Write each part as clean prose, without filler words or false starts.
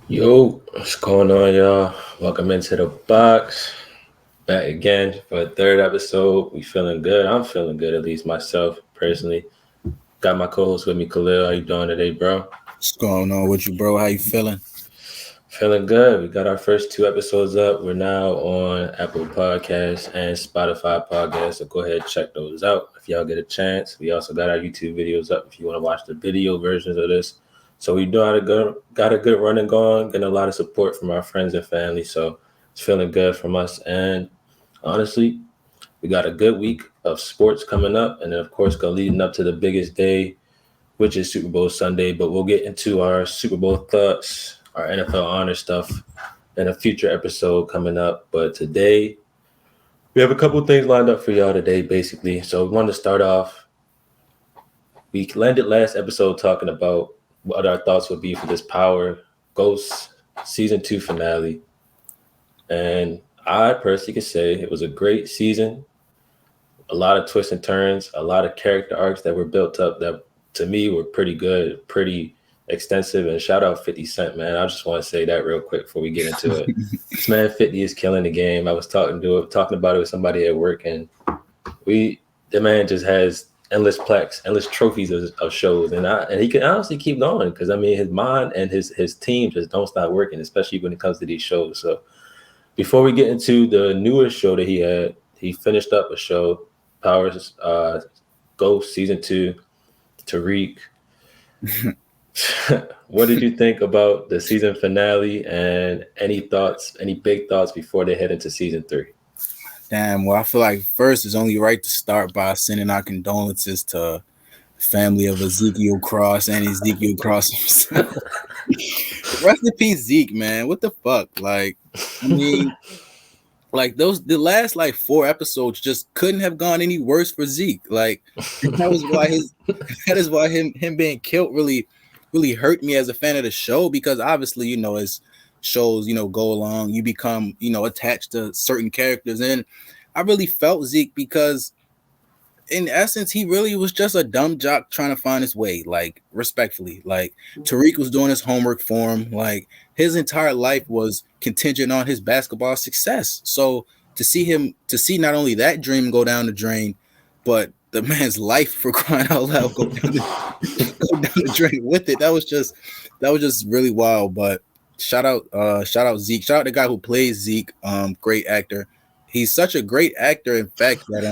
Yo, what's going on, y'all? Welcome into the box. Back again for a third episode. We feeling good. I'm feeling good, at least myself, personally. Got my co-host with me, Khalil. How you doing today, bro? What's going on with you, bro? How you feeling? Feeling good. We got our first 2 episodes up. We're now on Apple Podcasts and Spotify Podcasts, so go ahead and check those out if y'all get a chance. We also got our YouTube videos up if you want to watch the video versions of this. So we got a good running going, getting a lot of support from our friends and family. So it's feeling good from us. And honestly, we got a good week of sports coming up. And then, of course, leading up to the biggest day, which is Super Bowl Sunday. But we'll get into our Super Bowl thoughts, our NFL honor stuff in a future episode coming up. But today, we have a couple of things lined up for y'all today, basically. So we wanted to start off. We landed last episode talking about what our thoughts would be for this Power Ghosts Season 2 finale. And I personally can say it was a great season. A lot of twists and turns, a lot of character arcs that were built up that, to me, were pretty good, pretty extensive. And shout out 50 Cent, man. I just want to say that real quick before we get into it. This man 50 is killing the game. I was talking about it with somebody at work, and the man just has endless plaques, endless trophies of shows, and he can honestly keep going because I mean his mind and his team just don't stop working, especially when it comes to these shows. So before we get into the newest show that he had, he finished up a show, Power Ghost Season 2, Tariq. What did you think about the season finale, and any big thoughts before they head into Season 3? Damn, well, I feel like first it's only right to start by sending our condolences to the family of Ezekiel Cross and Ezekiel Cross himself. Rest in peace, Zeke, man. What the fuck? Like, I mean, like the last 4 episodes just couldn't have gone any worse for Zeke. Like, that is why him being killed really hurt me as a fan of the show, because obviously, as shows, go along, you become, attached to certain characters. And I really felt Zeke because in essence, he really was just a dumb jock trying to find his way, respectfully. Tariq was doing his homework for him. His entire life was contingent on his basketball success. So to see not only that dream go down the drain, but the man's life, for crying out loud, go down the drain with it. That was just really wild. But shout out Zeke. Shout out the guy who plays Zeke. Great actor. He's such a great actor, in fact, that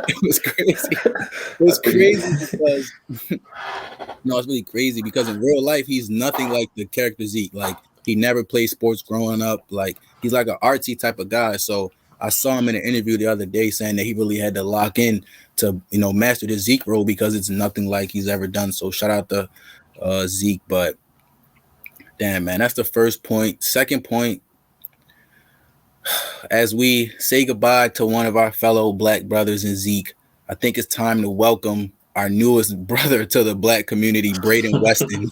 it was crazy. It was crazy because it's really crazy because in real life he's nothing like the character Zeke. He never played sports growing up. He's like an artsy type of guy. So I saw him in an interview the other day saying that he really had to lock in to master the Zeke role because it's nothing like he's ever done. So shout out to Zeke. But damn, man, that's the first point. Second point, as we say goodbye to one of our fellow Black brothers in Zeke, I think it's time to welcome our newest brother to the Black community, Braden Weston.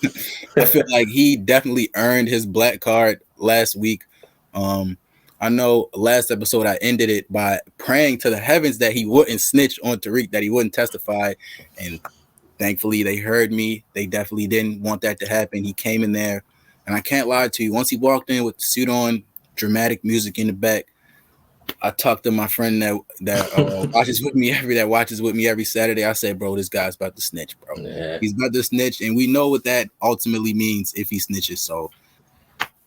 I feel like he definitely earned his Black card last week. I know last episode I ended it by praying to the heavens that he wouldn't snitch on Tariq, that he wouldn't testify. And thankfully they heard me. They definitely didn't want that to happen. He came in there, and I can't lie to you, once he walked in with the suit on, dramatic music in the back, I talked to my friend that watches with me every Saturday. I said, bro, this guy's about to snitch, bro. Yeah. He's about to snitch, and we know what that ultimately means if he snitches. So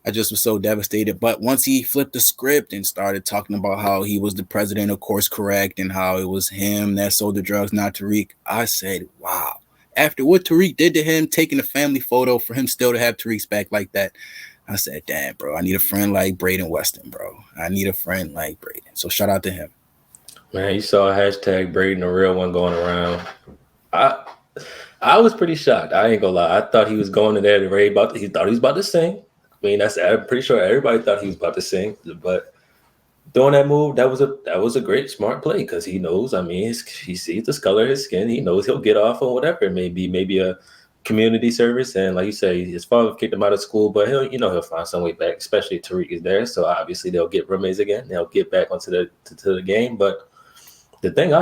I just was so devastated. But once he flipped the script and started talking about how he was the president of Course Correct and how it was him that sold the drugs, not Tariq, I said, wow. After what Tariq did to him, taking a family photo, for him still to have Tariq's back like that, I said, damn, bro, I need a friend like Braden Weston, bro. I need a friend like Braden. So shout out to him. Man, you saw hashtag Braden, the real one, going around. I was pretty shocked. I ain't gonna lie. I thought he was going in there to ready about. He thought he was about to sing. I mean, I'm pretty sure everybody thought he was about to sing. But doing that move, that was a great smart play because he knows. I mean, he sees the color of his skin. He knows he'll get off on whatever it may be. Maybe a community service, and like you say, his father kicked him out of school, but he'll find some way back. Especially if Tariq is there, so obviously they'll get roommates again. They'll get back onto to the game. But the thing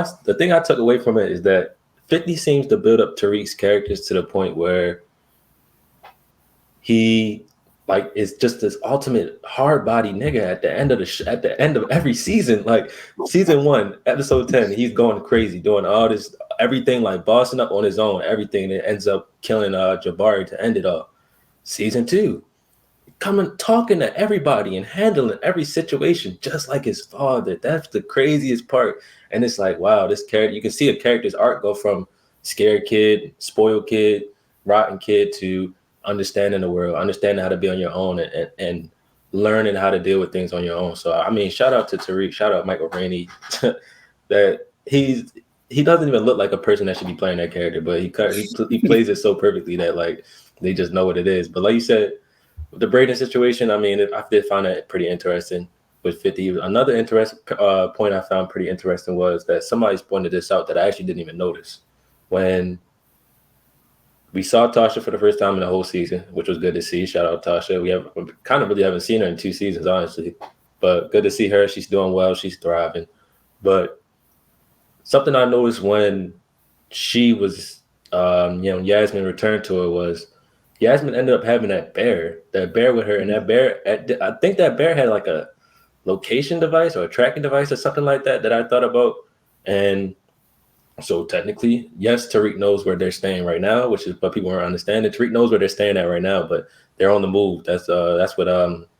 I took away from it is that 50 seems to build up Tariq's characters to the point where he like is just this ultimate hard body nigga at the end of at the end of every season. Like season 1, episode 10, he's going crazy, doing all this everything, like bossing up on his own, everything that ends up killing Jabari to end it all. Season 2, coming talking to everybody and handling every situation just like his father. That's the craziest part. And it's like, wow, this character, you can see a character's arc go from scared kid, spoiled kid, rotten kid to understanding the world, understanding how to be on your own and learning how to deal with things on your own. So I mean, shout out to Tariq, shout out Michael Rainey, that he doesn't even look like a person that should be playing that character, but he plays it so perfectly that like they just know what it is. But like you said, the Braden situation, I mean, I did find that pretty interesting with 50. Another point I found pretty interesting was that somebody's pointed this out that I actually didn't even notice. When we saw Tasha for the first time in the whole season, which was good to see. Shout out Tasha. We really haven't seen her in 2 seasons, honestly. But good to see her. She's doing well. She's thriving. But something I noticed when she was, Yasmin returned to her was Yasmin ended up having that bear with her. And that bear, I think that bear had like a location device or a tracking device or something like that I thought about. And so technically, yes, Tariq knows where they're staying right now, which is what people aren't understanding. Tariq knows where they're staying at right now, but they're on the move. That's what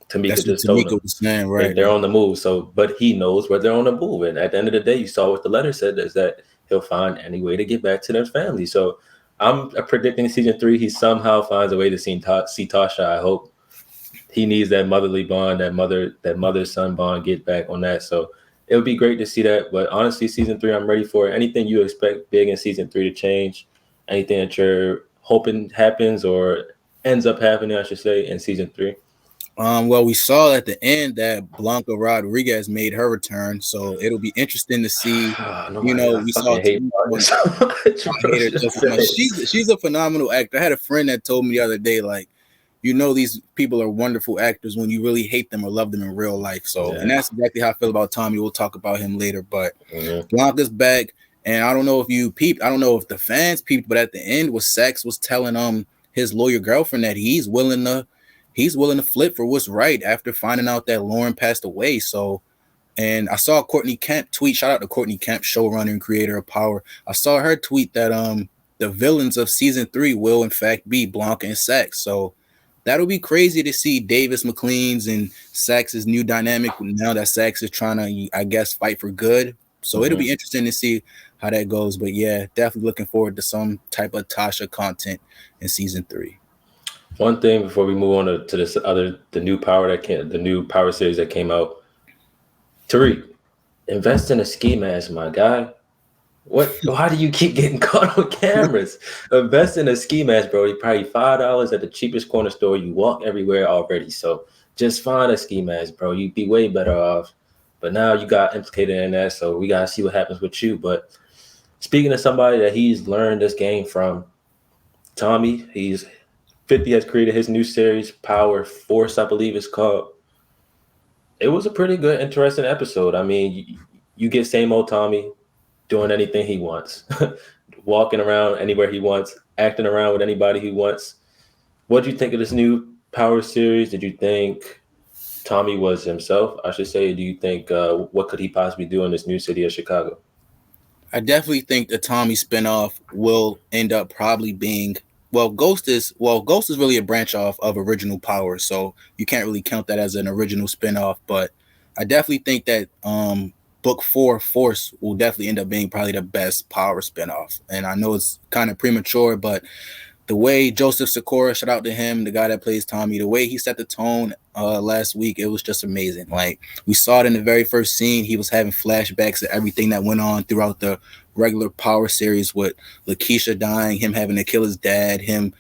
Tamika just told him. Was saying, right? They're on the move. So, but he knows where they're on the move. And at the end of the day, you saw what the letter said is that he'll find any way to get back to their family. So I'm predicting season 3, he somehow finds a way to see Tasha. I hope he needs that motherly bond, that mother-son bond, get back on that. So it would be great to see that. But honestly, season 3, I'm ready for it. Anything you expect big in season 3 to change, anything that you're hoping happens or ends up happening, I should say, in season 3? Well, we saw at the end that Blanca Rodriguez made her return, so it'll be interesting to see. We saw she's a phenomenal actor. I had a friend that told me the other day, like, these people are wonderful actors when you really hate them or love them in real life. So, And that's exactly how I feel about Tommy. We'll talk about him later, but Blanca's back, and I don't know if you peeped. I don't know if the fans peeped, but at the end, Sax was telling his lawyer girlfriend that he's willing to flip for what's right after finding out that Lauren passed away. So, and I saw Courtney Kemp tweet. Shout out to Courtney Kemp, showrunner and creator of Power. I saw her tweet that the villains of season 3 will in fact be Blanca and Sax. So that'll be crazy to see Davis McLean's and Sax's new dynamic now that Sax is trying to, I guess, fight for good. So it'll be interesting to see how that goes. But yeah, definitely looking forward to some type of Tasha content in season 3. One thing before we move on to the new Power series that came out. Tariq, invest in a ski mask, my guy. Why do you keep getting caught on cameras? Invest in a ski mask, bro. You probably $5 at the cheapest corner store. You walk everywhere already. So just find a ski mask, bro. You'd be way better off. But now you got implicated in that, so we gotta see what happens with you. But speaking of somebody that he's learned this game from, Tommy, 50 has created his new series, Power Force, I believe it's called. It was a pretty good, interesting episode. I mean, you get same old Tommy doing anything he wants, walking around anywhere he wants, acting around with anybody he wants. What do you think of this new Power series? Did you think Tommy was himself, I should say? Do you think what could he possibly do in this new city of Chicago? I definitely think the Tommy spinoff will end up probably being Ghost is really a branch off of original Power, so you can't really count that as an original spinoff. But I definitely think that book 4, Force, will definitely end up being probably the best Power spinoff. And I know it's kind of premature, but the way Joseph Sikora, shout out to him, the guy that plays Tommy, the way he set the tone last week, it was just amazing. Like, we saw it in the very first scene. He was having flashbacks of everything that went on throughout the regular power series with Lakeisha dying, him having to kill his dad, him,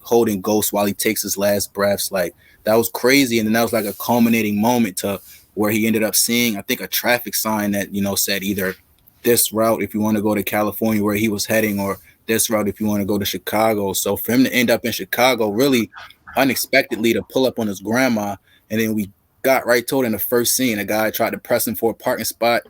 holding Ghost while he takes his last breaths. Like, that was crazy. And then that was like a culminating moment to where he ended up seeing, I think, a traffic sign that, said either this route if you want to go to California where he was heading, or this route if you want to go to Chicago. So for him to end up in Chicago really unexpectedly to pull up on his grandma, and then we got right to it in the first scene. A guy tried to press him for a parking spot,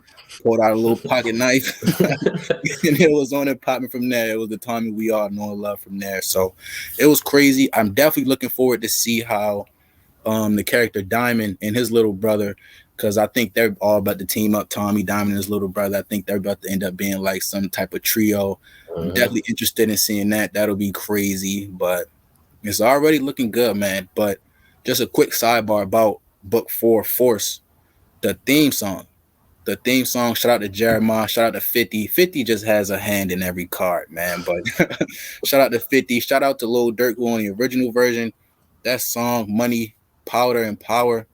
pulled out a little pocket knife, and it was on and popping from there. It was the Tommy we all know and love from there. So it was crazy. I'm definitely looking forward to see how the character Diamond and his little brother, because I think they're all about to team up. Tommy, Diamond, and his little brother. I think they're about to end up being like some type of trio. I'm definitely interested in seeing that. That'll be crazy, but it's already looking good, man. But just a quick sidebar about Book 4, Force, the theme song. The theme song, shout out to Jeremiah, shout out to 50. 50 just has a hand in every card, man. But shout out to 50. Shout out to Lil Durk, who on the original version. That song, Money, Powder, and Power,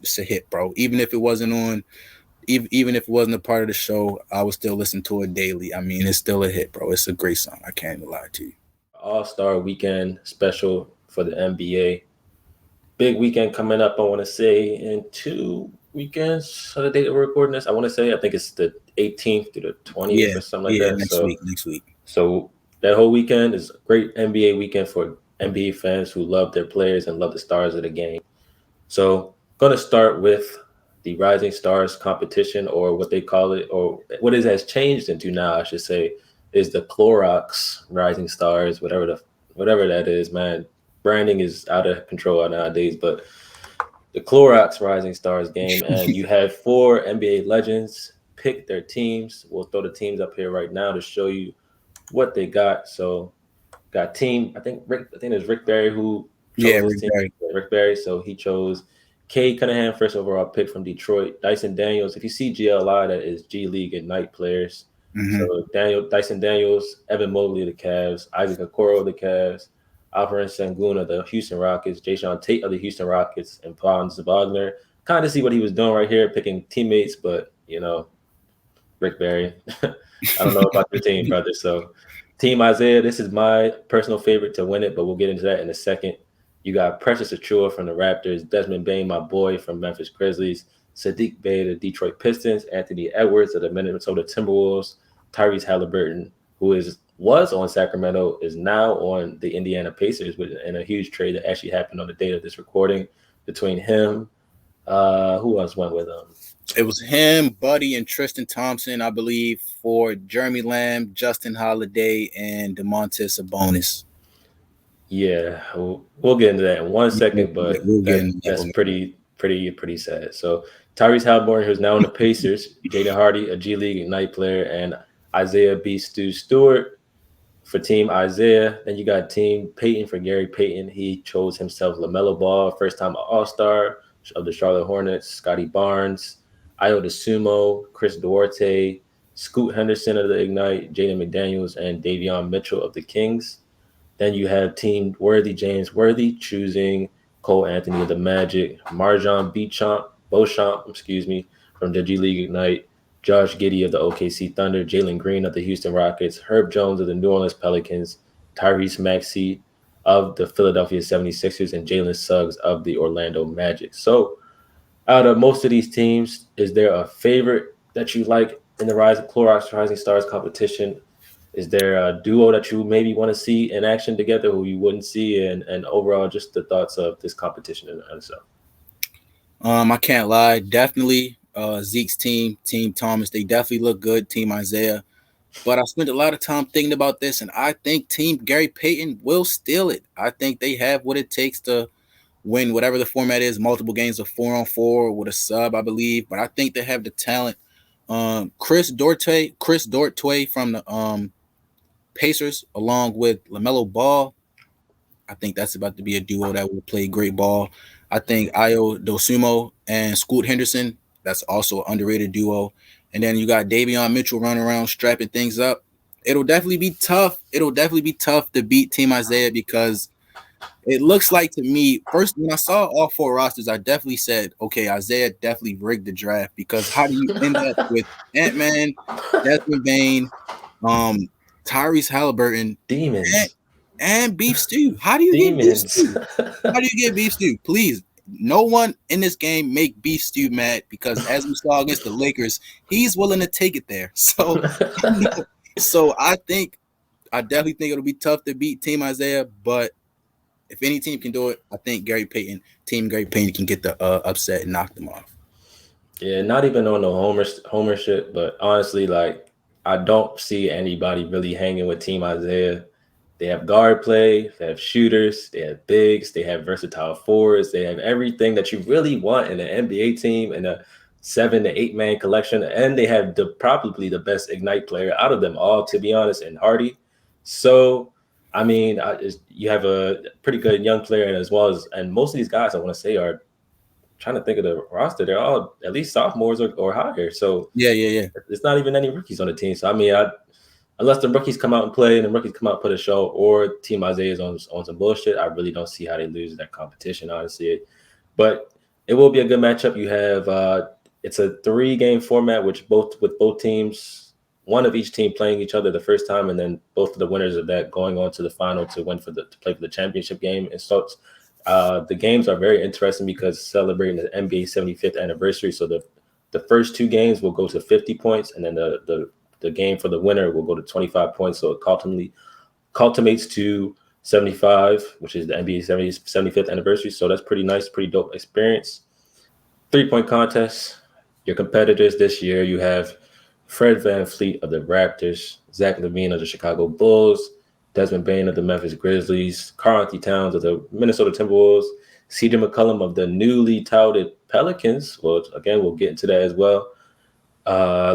it's a hit, bro. Even if it wasn't on, even if it wasn't a part of the show, I would still listen to it daily. I mean, it's still a hit, bro. It's a great song. I can't even lie to you. All-Star weekend special for the NBA. Big weekend coming up, I want to say, in 2 weekends on the date that we're recording this. I think it's the 18th to the 20th or something like that. Next week. So that whole weekend is a great NBA weekend for NBA fans who love their players and love the stars of the game. So going to start with the Rising Stars competition, or what they call it, or what it has changed into now, I should say, is the Clorox Rising Stars, whatever that is, man. Branding is out of control nowadays, but the Clorox Rising Stars game, and you have 4 NBA legends pick their teams. We'll throw the teams up here right now to show you what they got. So got team, I think there's Rick Barry who chose his team. Rick Barry. So he chose Cade Cunningham, first overall pick from Detroit. Dyson Daniels. If you see GLI, that is G League Ignite players. Mm-hmm. So Dyson Daniels, Evan Mobley of the Cavs, Isaac Okoro of the Cavs, Alperen Sengun of the Houston Rockets, Jayshawn Tate of the Houston Rockets, and Franz Wagner. Kind of see what he was doing right here, picking teammates, but, Rick Barry. I don't know about your team, brother. So Team Isaiah, this is my personal favorite to win it, but we'll get into that in a second. You got Precious Achiuwa from the Raptors, Desmond Bane, my boy, from Memphis Grizzlies, Sadiq Bey of the Detroit Pistons, Anthony Edwards of the Minnesota Timberwolves, Tyrese Halliburton, who was on Sacramento, is now on the Indiana Pacers in a huge trade that actually happened on the date of this recording between him. Who else went with him? It was him, Buddy, and Tristan Thompson, I believe, for Jeremy Lamb, Justin Holiday, and DeMontis Sabonis. Yeah, we'll get into that in 1 second, but that's pretty sad. So Tyrese Halliburton, who's now on the Pacers, Jaden Hardy, a G League Ignite player, and Isaiah B. Stewart for Team Isaiah. Then you got Team Peyton for Gary Payton. He chose himself LaMelo Ball, first-time All-Star of the Charlotte Hornets, Scotty Barnes, Ayo DeSumo, Chris Duarte, Scoot Henderson of the Ignite, Jaden McDaniels, and Davion Mitchell of the Kings. Then you have Team James Worthy, choosing Cole Anthony of the Magic, Marjon Beauchamp, from the G League Ignite, Josh Giddey of the OKC Thunder, Jalen Green of the Houston Rockets, Herb Jones of the New Orleans Pelicans, Tyrese Maxey of the Philadelphia 76ers, and Jalen Suggs of the Orlando Magic. So out of most of these teams, is there a favorite that you like in the Clorox Rising Stars competition? Is there a duo that you maybe want to see in action together who you wouldn't see? And overall, just the thoughts of this competition in itself. I can't lie. Definitely Zeke's team, Team Thomas, they definitely look good, Team Isaiah. But I spent a lot of time thinking about this, and I think Team Gary Payton will steal it. I think they have what it takes to win whatever the format is, multiple games of 4-on-4 with a sub, I believe. But I think they have the talent. Chris Duarte from the Pacers, along with LaMelo Ball. I think that's about to be a duo that will play great ball. I think Ayo DeSumo and Scoot Henderson, that's also an underrated duo. And then you got Davion Mitchell running around strapping things up. It'll definitely be tough. It'll definitely be tough to beat Team Isaiah because it looks like to me, first when I saw all four rosters, I definitely said, okay, Isaiah definitely rigged the draft because how do you end up with Ant-Man, Desmond Bain, Tyrese Halliburton, and, Demons. and Beef Stew? How do you get Beef Demons. Stew? How do you get Beef Stew? Please, no one in this game make Beef Stew mad because as we saw against the Lakers, he's willing to take it there. So, I definitely think it'll be tough to beat Team Isaiah, but if any team can do it, I think Team Gary Payton can get the upset and knock them off. Yeah, not even on the homer shit, but honestly, like I don't see anybody really hanging with Team Isaiah. They have guard play, they have shooters, they have bigs, they have versatile forwards, they have everything that you really want in an NBA team in a 7 to 8 man collection, and they have probably the best Ignite player out of them all, to be honest, in Hardy. So, I mean, you have a pretty good young player, and most of these guys I want to say are trying to think of the roster. They're all at least sophomores or higher. So yeah. It's not even any rookies on the team. So I mean, unless the rookies come out and play and the rookies come out and put a show, or Team Isaiah is on some bullshit, I really don't see how they lose that competition, honestly. But it will be a good matchup. You have it's a 3-game format, with both teams, one of each team playing each other the first time, and then both of the winners of that going on to the final to play for the championship game. And so the games are very interesting because celebrating the NBA 75th anniversary. So the first 2 games will go to 50 points, and then the game for the winner will go to 25 points. So it culminates to 75, which is the NBA 75th anniversary. So that's pretty nice, pretty dope experience. 3-point contest. Your competitors this year, you have Fred VanVleet of the Raptors, Zach LaVine of the Chicago Bulls, Desmond Bain of the Memphis Grizzlies, Karl-Anthony Towns of the Minnesota Timberwolves, CJ McCollum of the newly touted Pelicans. Well, again, we'll get into that as well.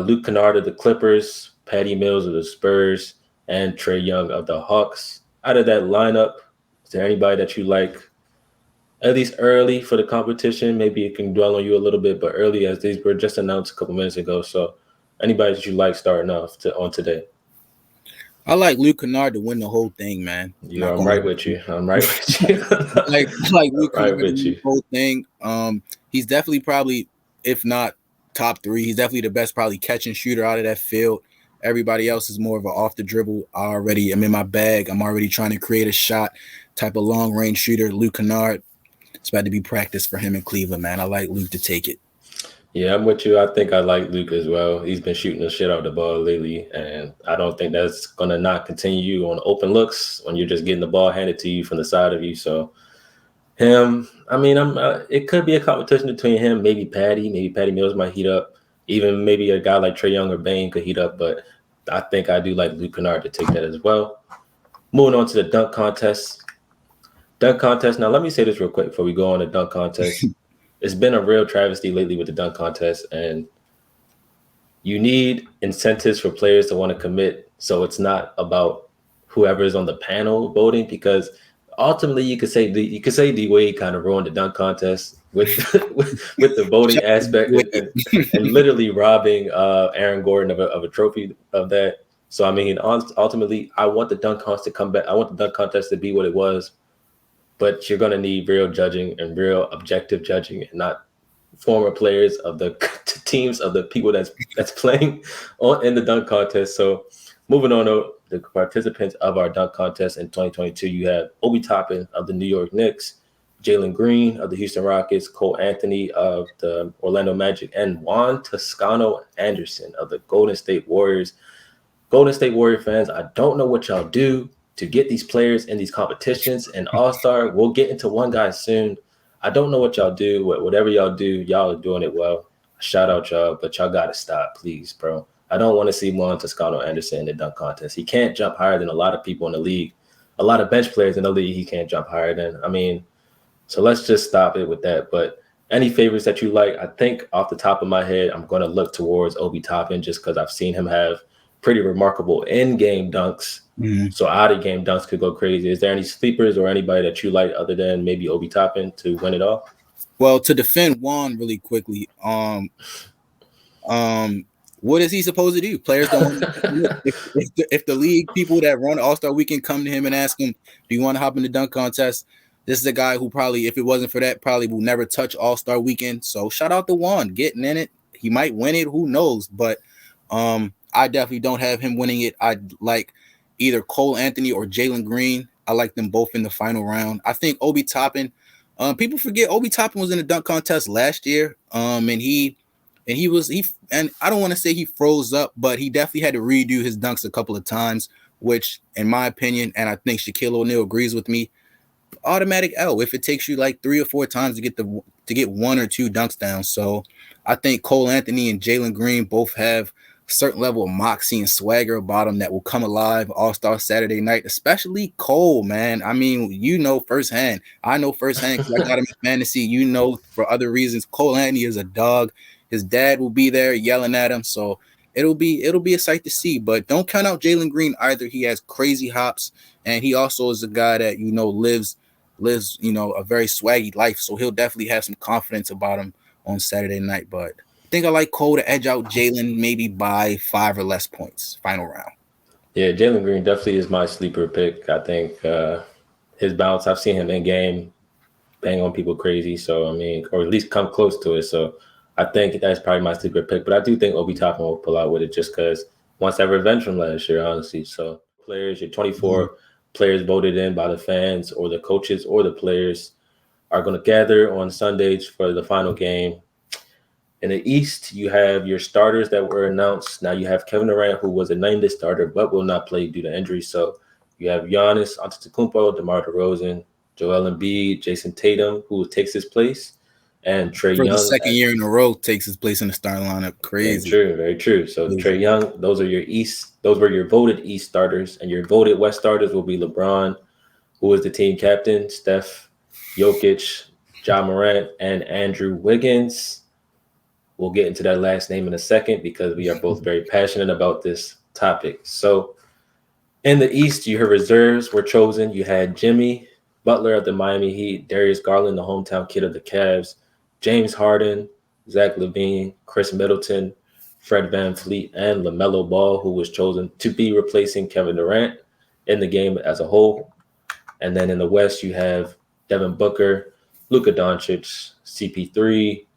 Luke Kennard of the Clippers, Patty Mills of the Spurs, and Trae Young of the Hawks. Out of that lineup, is there anybody that you like, at least early for the competition? Maybe it can dwell on you a little bit, but early, as these were just announced a couple minutes ago. So anybody that you like starting off on today? I like Luke Kennard to win the whole thing, man. I'm right with you. I'm right with you. like Luke Kennard to win the whole thing. He's definitely probably, if not top 3, he's definitely the best probably catch and shooter out of that field. Everybody else is more of an off the dribble. I'm in my bag. I'm already trying to create a shot type of long range shooter. Luke Kennard, it's about to be practice for him in Cleveland, man. I like Luke to take it. Yeah, I'm with you. I think I like Luke as well. He's been shooting the shit out of the ball lately, and I don't think that's going to not continue on open looks when you're just getting the ball handed to you from the side of you. So him, I mean, it could be a competition between him, maybe Patty Mills might heat up. Even maybe a guy like Trae Young or Bain could heat up, but I think I do like Luke Kennard to take that as well. Moving on to the dunk contest. Now, let me say this real quick before we go on the dunk contest. It's been a real travesty lately with the dunk contest, and you need incentives for players to want to commit. So it's not about whoever is on the panel voting, because ultimately you could say D Wade kind of ruined the dunk contest with with the voting aspect and literally robbing Aaron Gordon of a trophy of that. So I mean, ultimately, I want the dunk contest to come back. I want the dunk contest to be what it was. But you're going to need real judging and real objective judging, and not former players of the teams of the people that's playing in the dunk contest. So moving on to the participants of our dunk contest in 2022, you have Obi Toppin of the New York Knicks, Jalen Green of the Houston Rockets, Cole Anthony of the Orlando Magic, and Juan Toscano Anderson of the Golden State Warriors. Golden State Warrior fans, I don't know what y'all do to get these players in these competitions and All-Star. We'll get into one guy soon. I don't know what y'all do. Whatever y'all do, y'all are doing it well. Shout out y'all, but y'all got to stop, please, bro. I don't want to see Juan Toscano Anderson in the dunk contest. He can't jump higher than a lot of people in the league. A lot of bench players in the league he can't jump higher than. I mean, so let's just stop it with that. But any favorites that you like, I think off the top of my head, I'm going to look towards Obi Toppin just because I've seen him have pretty remarkable in-game dunks. Mm-hmm. So out-of-game dunks could go crazy. Is there any sleepers or anybody that you like other than maybe Obi Toppin to win it all? Well, to defend Juan really quickly, What is he supposed to do? Players don't want to. If the league people that run All-Star Weekend come to him and ask him, "Do you want to hop in the dunk contest?" This is a guy who probably, if it wasn't for that, probably will never touch All-Star Weekend. So shout out to Juan getting in it. He might win it. Who knows? But I definitely don't have him winning it. I like either Cole Anthony or Jalen Green. I like them both in the final round. I think Obi Toppin. People forget Obi Toppin was in the dunk contest last year. And I don't want to say he froze up, but he definitely had to redo his dunks a couple of times, which, in my opinion, and I think Shaquille O'Neal agrees with me, automatic L if it takes you like 3 or 4 times to get 1 or 2 dunks down. So I think Cole Anthony and Jalen Green both have a certain level of moxie and swagger about them that will come alive All-Star Saturday night, especially Cole, man. I mean, you know firsthand. I know firsthand because I got him in fantasy. You know, for other reasons, Cole Anthony is a dog. His dad will be there yelling at him. So it'll be a sight to see. But don't count out Jalen Green either. He has crazy hops, and he also is a guy that, you know, lives, you know, a very swaggy life. So he'll definitely have some confidence about him on Saturday night. But I think I like Cole to edge out Jalen maybe by 5 or less points, final round. Yeah, Jalen Green definitely is my sleeper pick. I think his bounce, I've seen him in game bang on people crazy. So, I mean, or at least come close to it. So I think that's probably my sleeper pick. But I do think Obi Toppin will pull out with it just because wants that revenge from last year, honestly. So players, your 24 players voted in by the fans or the coaches or the players are going to gather on Sundays for the final game. In the East, you have your starters that were announced. Now you have Kevin Durant, who was a named starter but will not play due to injury. So you have Giannis Antetokounmpo, DeMar DeRozan, Joel Embiid, Jason Tatum, who takes his place, and Trae For Young. the second year in a row, takes his place in the starting lineup. Crazy. Very true, very true. So Trae Young, those are your East. Those were your voted East starters, and your voted West starters will be LeBron, who is the team captain, Steph, Jokic, Ja Morant, and Andrew Wiggins. We'll get into that last name in a second because we are both very passionate about this topic. So in the East, your reserves were chosen. You had Jimmy Butler of the Miami Heat, Darius Garland, the hometown kid of the Cavs, James Harden, Zach LaVine, Chris Middleton, Fred VanVleet, and LaMelo Ball, who was chosen to be replacing Kevin Durant in the game as a whole. And then in the West, you have Devin Booker, Luka Doncic, CP3,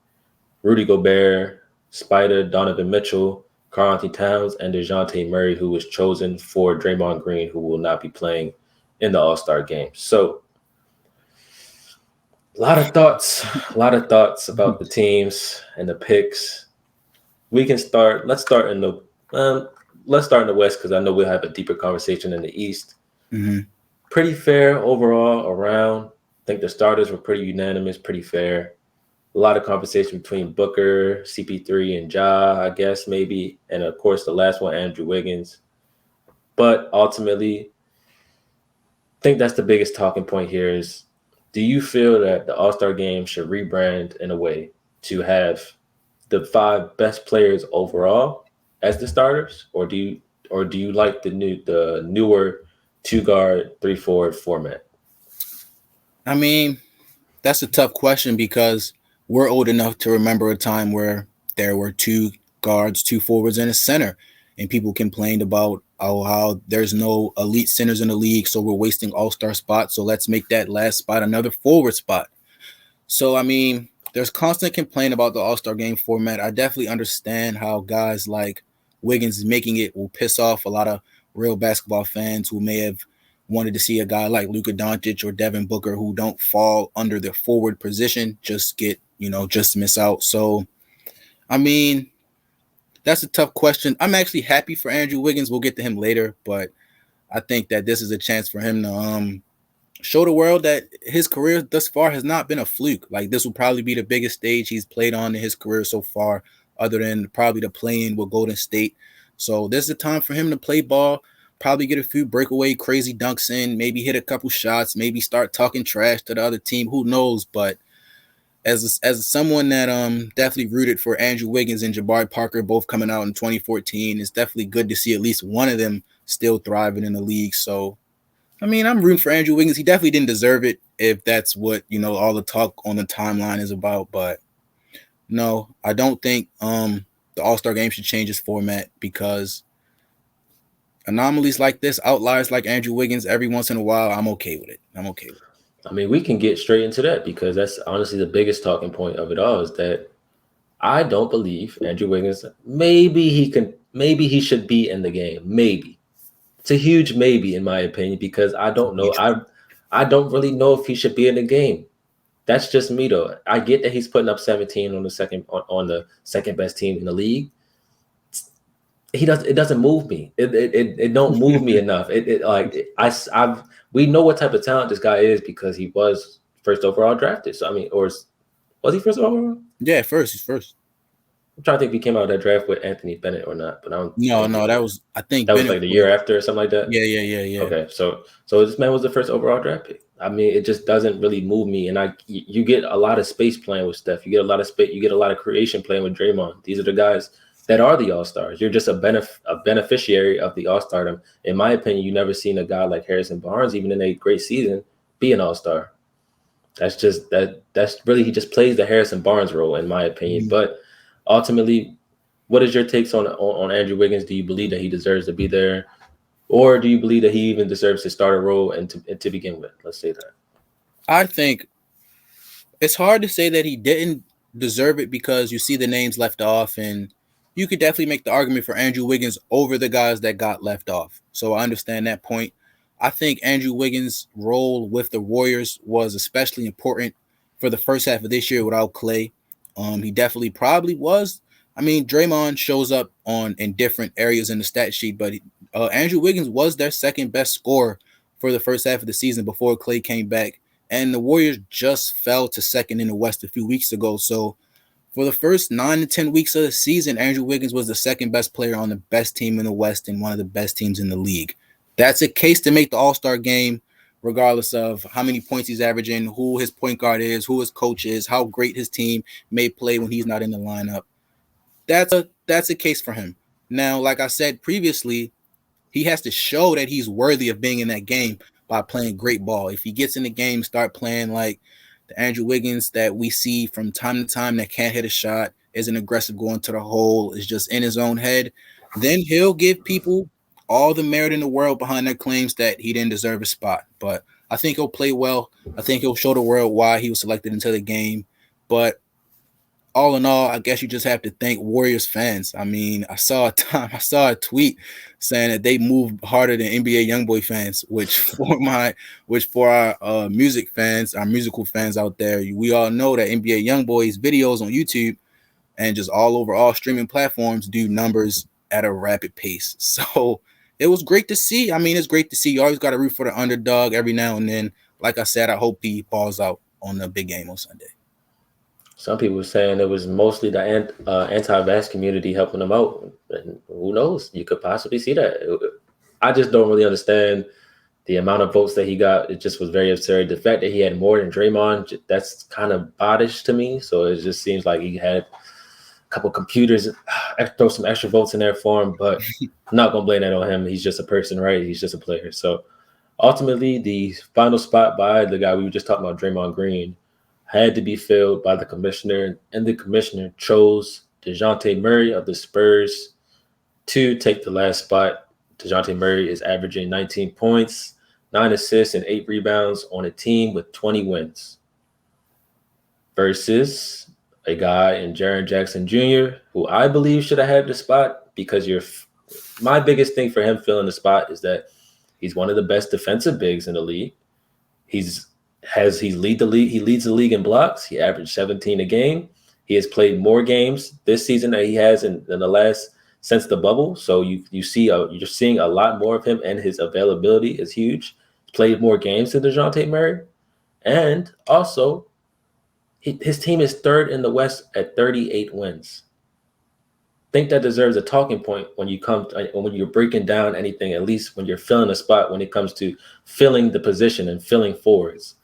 Rudy Gobert, Spider, Donovan Mitchell, Karl-Anthony Towns, and DeJounte Murray, who was chosen for Draymond Green, who will not be playing in the All-Star game. So a lot of thoughts about the teams and the picks. We can start. Let's start in the West because I know we'll have a deeper conversation in the East. Mm-hmm. Pretty fair overall around. I think the starters were pretty unanimous, pretty fair. A lot of conversation between Booker, CP3, and Ja, I guess, maybe. And, of course, the last one, Andrew Wiggins. But ultimately, I think that's the biggest talking point here is, do you feel that the All-Star Game should rebrand in a way to have the 5 best players overall as the starters? Or do you like the newer 2-guard, 3-forward format? I mean, that's a tough question because we're old enough to remember a time where there were 2 guards, 2 forwards, and a center. And people complained about how there's no elite centers in the league, so we're wasting all-star spots. So let's make that last spot another forward spot. So, I mean, there's constant complaint about the All-Star Game format. I definitely understand how guys like Wiggins making it will piss off a lot of real basketball fans who may have wanted to see a guy like Luka Doncic or Devin Booker who don't fall under the forward position, just miss out. So, I mean, that's a tough question. I'm actually happy for Andrew Wiggins. We'll get to him later, but I think that this is a chance for him to show the world that his career thus far has not been a fluke. Like, this will probably be the biggest stage he's played on in his career so far, other than probably the play-in with Golden State. So this is a time for him to play ball, probably get a few breakaway crazy dunks in, maybe hit a couple shots, maybe start talking trash to the other team. Who knows? But as someone that definitely rooted for Andrew Wiggins and Jabari Parker both coming out in 2014, it's definitely good to see at least one of them still thriving in the league. So, I mean, I'm rooting for Andrew Wiggins. He definitely didn't deserve it if that's what, all the talk on the timeline is about. But no, I don't think the All-Star game should change its format because anomalies like this, outliers like Andrew Wiggins, every once in a while, I'm okay with it. I mean, we can get straight into that because that's honestly the biggest talking point of it all is that I don't believe Andrew Wiggins. Maybe he should be in the game. Maybe it's a huge maybe in my opinion because I don't know. I don't really know if he should be in the game. That's just me though. I get that he's putting up 17 on the second best team in the league. It doesn't move me. It don't move me enough. We know what type of talent this guy is because he was first overall drafted. So I mean, was he first overall? Yeah, he's first. I'm trying to think if he came out of that draft with Anthony Bennett or not, but I don't. No, that was I think that Bennett was like the year after or something like that. Yeah. Okay, so this man was the first overall draft pick. I mean, it just doesn't really move me, and you get a lot of space playing with Steph. You get a lot of space. You get a lot of creation playing with Draymond. These are the guys that are the All-Stars. You're just a beneficiary of the All-Stardom. In my opinion, you never seen a guy like Harrison Barnes, even in a great season, be an All-Star. That's just that's really he just plays the Harrison Barnes role, in my opinion. Mm-hmm. But ultimately, what is your takes on Andrew Wiggins? Do you believe that he deserves to be there? Or do you believe that he even deserves to start a role and to begin with? Let's say that. I think it's hard to say that he didn't deserve it because you see the names left off, and you could definitely make the argument for Andrew Wiggins over the guys that got left off. So I understand that point. I think Andrew Wiggins' role with the Warriors was especially important for the first half of this year without Klay. He definitely probably was. I mean, Draymond shows up in different areas in the stat sheet, but Andrew Wiggins was their second best scorer for the first half of the season before Klay came back. And the Warriors just fell to second in the West a few weeks ago. So for the first 9 to 10 weeks of the season, Andrew Wiggins was the second best player on the best team in the West and one of the best teams in the league. That's a case to make the All-Star game, regardless of how many points he's averaging, who his point guard is, who his coach is, how great his team may play when he's not in the lineup. That's a case for him. Now, like I said previously, he has to show that he's worthy of being in that game by playing great ball. If he gets in the game, start playing like the Andrew Wiggins that we see from time to time that can't hit a shot, isn't aggressive going to the hole, is just in his own head, then he'll give people all the merit in the world behind their claims that he didn't deserve a spot. But I think he'll play well. I think he'll show the world why he was selected into the game. But all in all, I guess you just have to thank Warriors fans. I mean, I saw a tweet saying that they move harder than NBA YoungBoy fans, which for our music fans, our musical fans out there, we all know that NBA YoungBoy's videos on YouTube and just all over all streaming platforms do numbers at a rapid pace. So it was great to see. I mean, it's great to see. You always got to root for the underdog every now and then. Like I said, I hope he balls out on the big game on Sunday. Some people were saying it was mostly the anti-vax community helping him out. And who knows? You could possibly see that. I just don't really understand the amount of votes that he got. It just was very absurd. The fact that he had more than Draymond, that's kind of oddish to me. So it just seems like he had a couple computers, throw some extra votes in there for him. But I'm not going to blame that on him. He's just a person, right? He's just a player. So ultimately, the final spot by the guy we were just talking about, Draymond Green, had to be filled by the commissioner, and the commissioner chose DeJounte Murray of the Spurs to take the last spot. DeJounte Murray is averaging 19 points, 9 assists, and 8 rebounds on a team with 20 wins versus a guy in Jaren Jackson Jr., who I believe should have had the spot because my biggest thing for him filling the spot is that he's one of the best defensive bigs in the league. He leads the league in blocks. He averaged 17 a game. He has played more games this season than he has in the last since the bubble. So you're seeing a lot more of him, and his availability is huge. He's played more games than DeJounte Murray, and also his team is third in the West at 38 wins. I think that deserves a talking point when you're breaking down anything, at least when you're filling a spot when it comes to filling the position and filling forwards.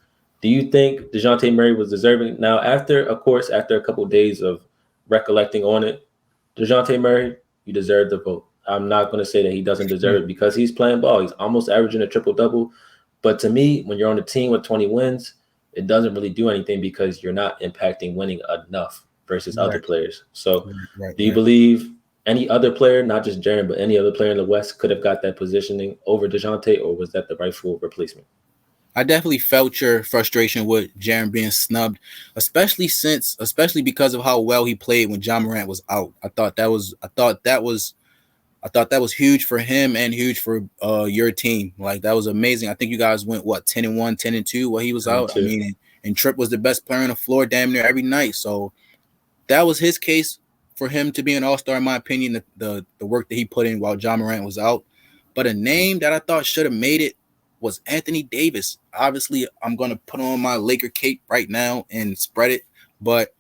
Do you think DeJounte Murray was deserving? Now, after a couple of days of recollecting on it, DeJounte Murray, you deserve the vote. I'm not going to say that he doesn't deserve it because he's playing ball. He's almost averaging a triple-double. But to me, when you're on a team with 20 wins, it doesn't really do anything because you're not impacting winning enough versus other Right. players. So Right. do you believe any other player, not just Jaren, but any other player in the West could have got that positioning over DeJounte, or was that the rightful replacement? I definitely felt your frustration with Jaren being snubbed, especially because of how well he played when John Morant was out. I thought that was huge for him and huge for your team. Like that was amazing. I think you guys went 10-1, 10-2 while he was out. I Too. mean, and Tripp was the best player on the floor damn near every night. So that was his case for him to be an all-star, in my opinion, the work that he put in while John Morant was out. But a name that I thought should have made it was Anthony Davis. Obviously, I'm going to put on my Laker cape right now and spread it. But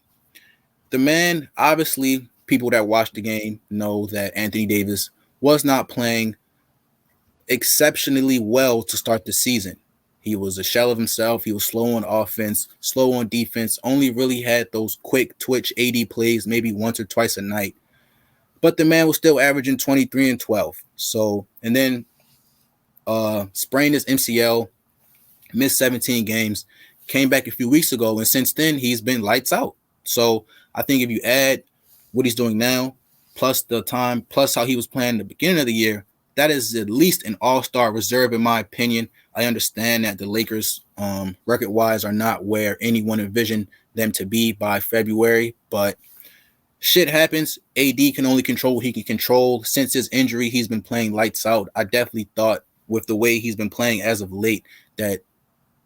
the man, obviously, people that watch the game know that Anthony Davis was not playing exceptionally well to start the season. He was a shell of himself. He was slow on offense, slow on defense, only really had those quick twitch AD plays maybe once or twice a night. But the man was still averaging 23 and 12. So, and then sprained his MCL, missed 17 games, came back a few weeks ago, and since then he's been lights out. So I think if you add what he's doing now, plus the time, plus how he was playing at the beginning of the year, that is at least an all-star reserve in my opinion. I understand that the Lakers, record-wise, are not where anyone envisioned them to be by February, but shit happens. AD can only control what he can control. Since his injury, he's been playing lights out. I definitely thought with the way he's been playing as of late that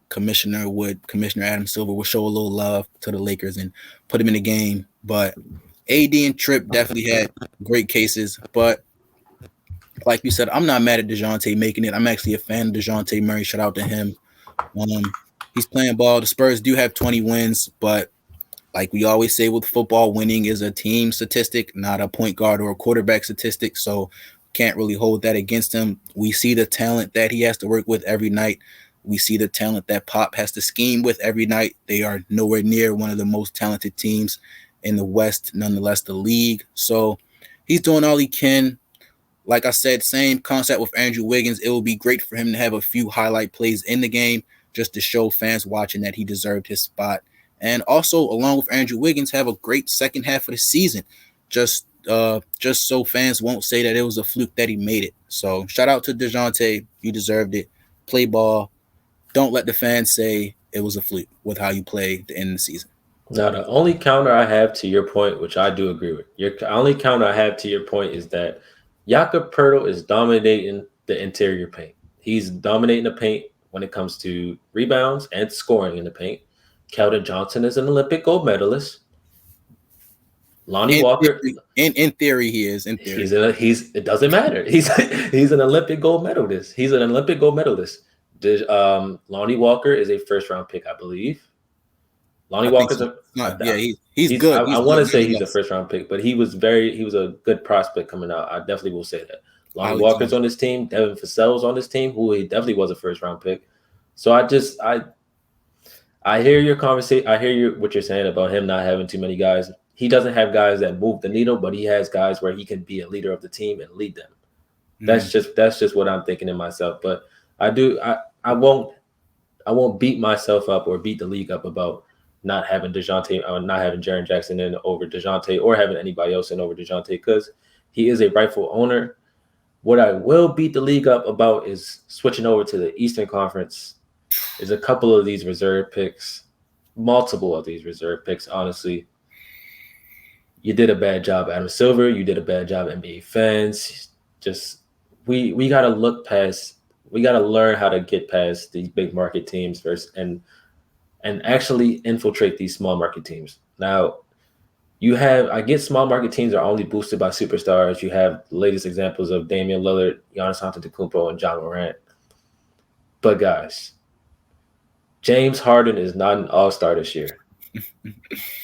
Commissioner Adam Silver would show a little love to the Lakers and put him in the game. But AD and Tripp definitely had great cases. But like you said, I'm not mad at DeJounte making it. I'm actually a fan of DeJounte Murray. Shout out to him. He's playing ball. The Spurs do have 20 wins, but like we always say with football, winning is a team statistic, not a point guard or a quarterback statistic. So can't really hold that against him. We see the talent that he has to work with every night. We see the talent that Pop has to scheme with every night. They are nowhere near one of the most talented teams in the West, nonetheless, the league. So he's doing all he can. Like I said, same concept with Andrew Wiggins. It would be great for him to have a few highlight plays in the game just to show fans watching that he deserved his spot. And also, along with Andrew Wiggins, have a great second half of the season. Just so fans won't say that it was a fluke that he made it. So shout out to DeJounte. You deserved it. Play ball. Don't let the fans say it was a fluke with how you play the end of the season. Now, the only counter I have to your point, which I do agree with, your only counter I have to your point is that Jakob Poeltl is dominating the interior paint. He's dominating the paint when it comes to rebounds and scoring in the paint. Keldon Johnson is an Olympic gold medalist. Lonnie Walker, in theory, he is. In theory, it doesn't matter. He's an Olympic gold medalist. He's an Olympic gold medalist. Lonnie Walker is a first round pick, I believe. Lonnie Walker's he's good. I want to say he's a first round pick, but he was a good prospect coming out. I definitely will say that. Lonnie Walker's on this team. Devin Vassell's on this team, who he definitely was a first round pick. So I hear your conversation. I hear what you're saying about him not having too many guys. He doesn't have guys that move the needle, but he has guys where he can be a leader of the team and lead them. Mm-hmm. That's just what I'm thinking in myself. But I won't beat myself up or beat the league up about not having DeJounte or not having Jaren Jackson in over DeJounte or having anybody else in over DeJounte because he is a rightful owner. What I will beat the league up about is switching over to the Eastern Conference. There's a couple of these reserve picks, multiple of these reserve picks, honestly. You did a bad job, Adam Silver. You did a bad job, NBA fans. Just we got to look past. We got to learn how to get past these big market teams first and actually infiltrate these small market teams. Now, I get small market teams are only boosted by superstars. You have the latest examples of Damian Lillard, Giannis Antetokounmpo, and John Morant. But guys, James Harden is not an all-star this year.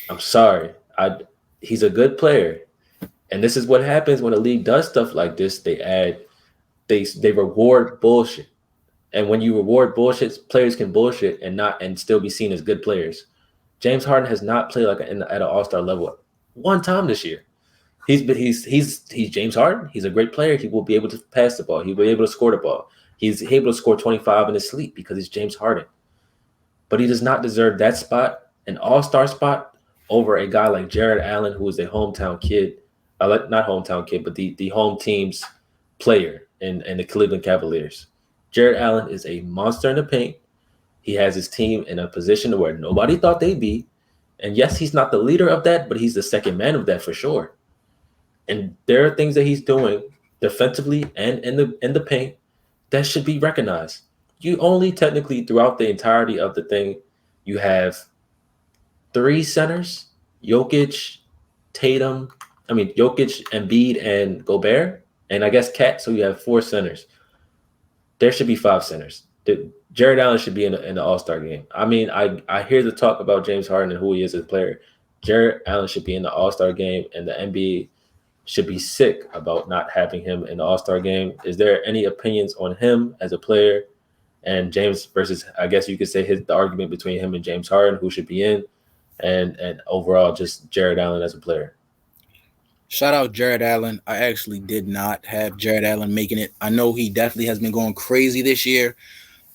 I'm sorry. He's a good player. And this is what happens when a league does stuff like this. They reward bullshit. And when you reward bullshit, players can bullshit and still be seen as good players. James Harden has not played at an all-star level one time this year. He's James Harden. He's a great player. He will be able to pass the ball. He will be able to score the ball. He's able to score 25 in his sleep because he's James Harden. But he does not deserve that spot, an all-star spot, over a guy like Jared Allen, who is a hometown kid, not hometown kid, but the home team's player in the Cleveland Cavaliers. Jared Allen is a monster in the paint. He has his team in a position where nobody thought they'd be. And yes, he's not the leader of that, but he's the second man of that for sure. And there are things that he's doing defensively and in the paint that should be recognized. You only technically throughout the entirety of the thing, you have three centers: Jokic, Jokic, Embiid, and Gobert, and I guess Cat. So you have four centers. There should be five centers. Jared Allen should be in the All-Star game. I mean, I hear the talk about James Harden and who he is as a player. Jared Allen should be in the All-Star game, and the NBA should be sick about not having him in the All-Star game. Is there any opinions on him as a player and James versus, I guess you could say, the argument between him and James Harden, who should be in, and overall just Jared Allen as a player? Shout out Jared Allen. I actually did not have Jared Allen making it. I know he definitely has been going crazy this year,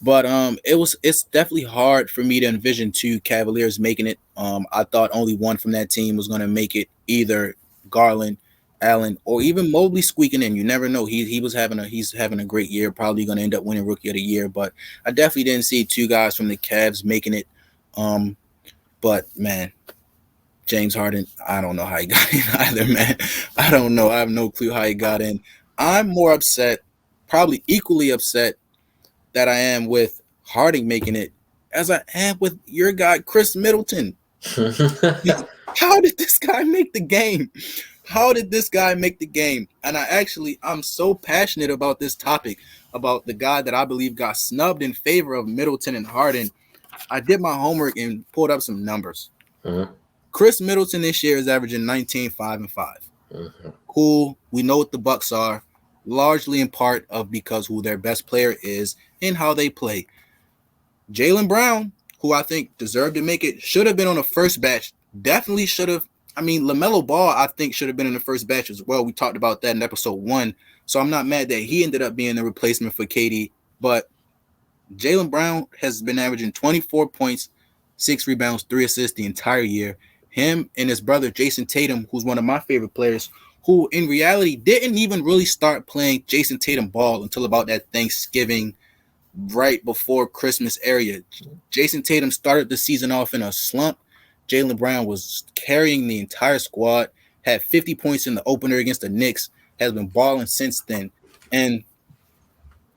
but it's definitely hard for me to envision two Cavaliers making it. I thought only one from that team was going to make it, either Garland, Allen, or even Mobley squeaking in. You never know. He's having a great year. Probably going to end up winning Rookie of the Year. But I definitely didn't see two guys from the Cavs making it. But man, James Harden, I don't know how he got in either, man. I don't know. I have no clue how he got in. I'm more upset, probably equally upset, that I am with Harden making it as I am with your guy, Chris Middleton. How did this guy make the game? How did this guy make the game? And I'm so passionate about this topic, about the guy that I believe got snubbed in favor of Middleton and Harden. I did my homework and pulled up some numbers. Mm-hmm. Chris Middleton this year is averaging 19, 5, and 5. Mm-hmm. Cool. We know what the Bucks are, largely in part of because who their best player is and how they play. Jaylen Brown, who I think deserved to make it, should have been on the first batch. Definitely should have. I mean, LaMelo Ball, I think, should have been in the first batch as well. We talked about that in episode 1. So I'm not mad that he ended up being the replacement for KD. But Jaylen Brown has been averaging 24 points, 6 rebounds, 3 assists the entire year. Him and his brother, Jason Tatum, who's one of my favorite players, who in reality didn't even really start playing Jason Tatum ball until about that Thanksgiving, right before Christmas area. Jason Tatum started the season off in a slump. Jaylen Brown was carrying the entire squad, had 50 points in the opener against the Knicks, has been balling since then. And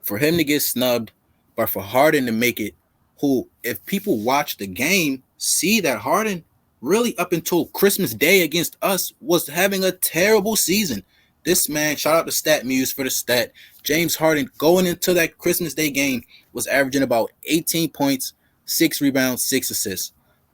for him to get snubbed, but for Harden to make it, who, if people watch the game, see that Harden really up until Christmas Day against us was having a terrible season. This man, shout out to Stat Muse for the stat, James Harden going into that Christmas Day game was averaging about 18 points, 6 rebounds, 6 assists.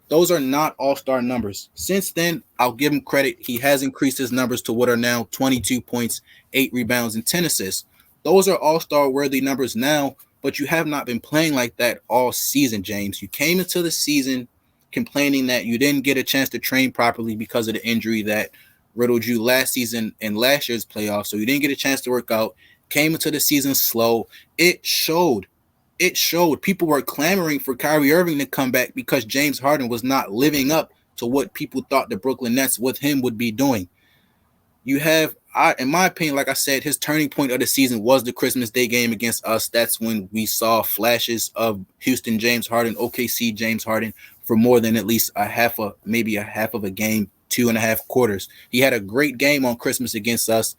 Those are not all-star numbers. Since then, I'll give him credit. He has increased his numbers to what are now 22 points, 8 rebounds, and 10 assists. Those are all-star worthy numbers now, but you have not been playing like that all season, James. You came into the season complaining that you didn't get a chance to train properly because of the injury that riddled you last season and last year's playoffs. So you didn't get a chance to work out, came into the season slow. It showed. People were clamoring for Kyrie Irving to come back because James Harden was not living up to what people thought the Brooklyn Nets with him would be doing. You have, in my opinion, like I said, his turning point of the season was the Christmas Day game against us. That's when we saw flashes of Houston James Harden, OKC James Harden for more than at least maybe a half of a game, 2.5 quarters. He had a great game on Christmas against us.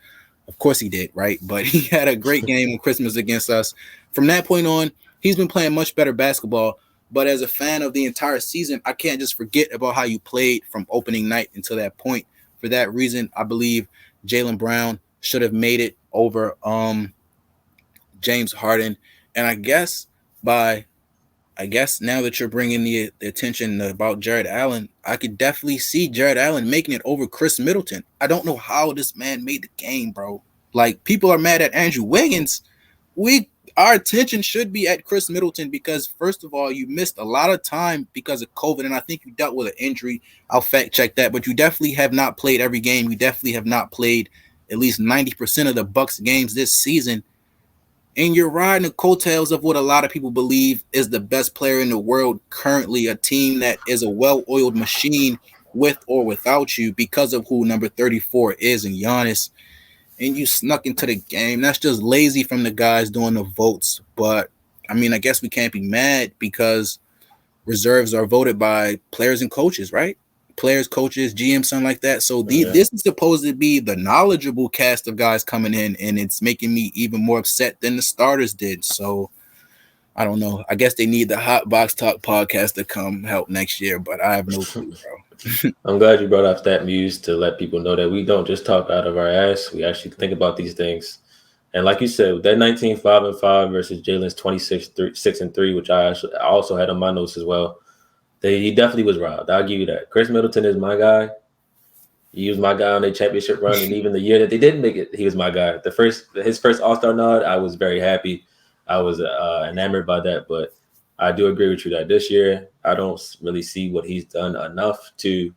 Of course he did, right? But he had a great game on Christmas against us. From that point on, he's been playing much better basketball. But as a fan of the entire season, I can't just forget about how you played from opening night until that point. For that reason, I believe Jaylen Brown should have made it over James Harden. And I guess now that you're bringing the attention about Jared Allen, I could definitely see Jared Allen making it over Chris Middleton. I don't know how this man made the game, bro. Like, people are mad at Andrew Wiggins. Our attention should be at Chris Middleton because, first of all, you missed a lot of time because of COVID, and I think you dealt with an injury. I'll fact check that, but you definitely have not played every game. You definitely have not played at least 90% of the Bucks games this season. And you're riding the coattails of what a lot of people believe is the best player in the world currently, a team that is a well-oiled machine with or without you because of who number 34 is in Giannis, and you snuck into the game. That's just lazy from the guys doing the votes. But I mean, I guess we can't be mad because reserves are voted by players and coaches, right? Players, coaches, GM, something like that. So this is supposed to be the knowledgeable cast of guys coming in, and it's making me even more upset than the starters did. So I don't know. I guess they need the Hot Box Talk podcast to come help next year, but I have no clue, bro. I'm glad you brought up that muse to let people know that we don't just talk out of our ass. We actually think about these things. And like you said, that 19-5-5 versus Jalen's 26-6-3, which I also had on my notes as well. He definitely was robbed. I'll give you that. Chris Middleton is my guy. He was my guy on their championship run, and even the year that they didn't make it, he was my guy. His first All-Star nod, I was very happy. I was enamored by that, but I do agree with you that this year I don't really see what he's done enough to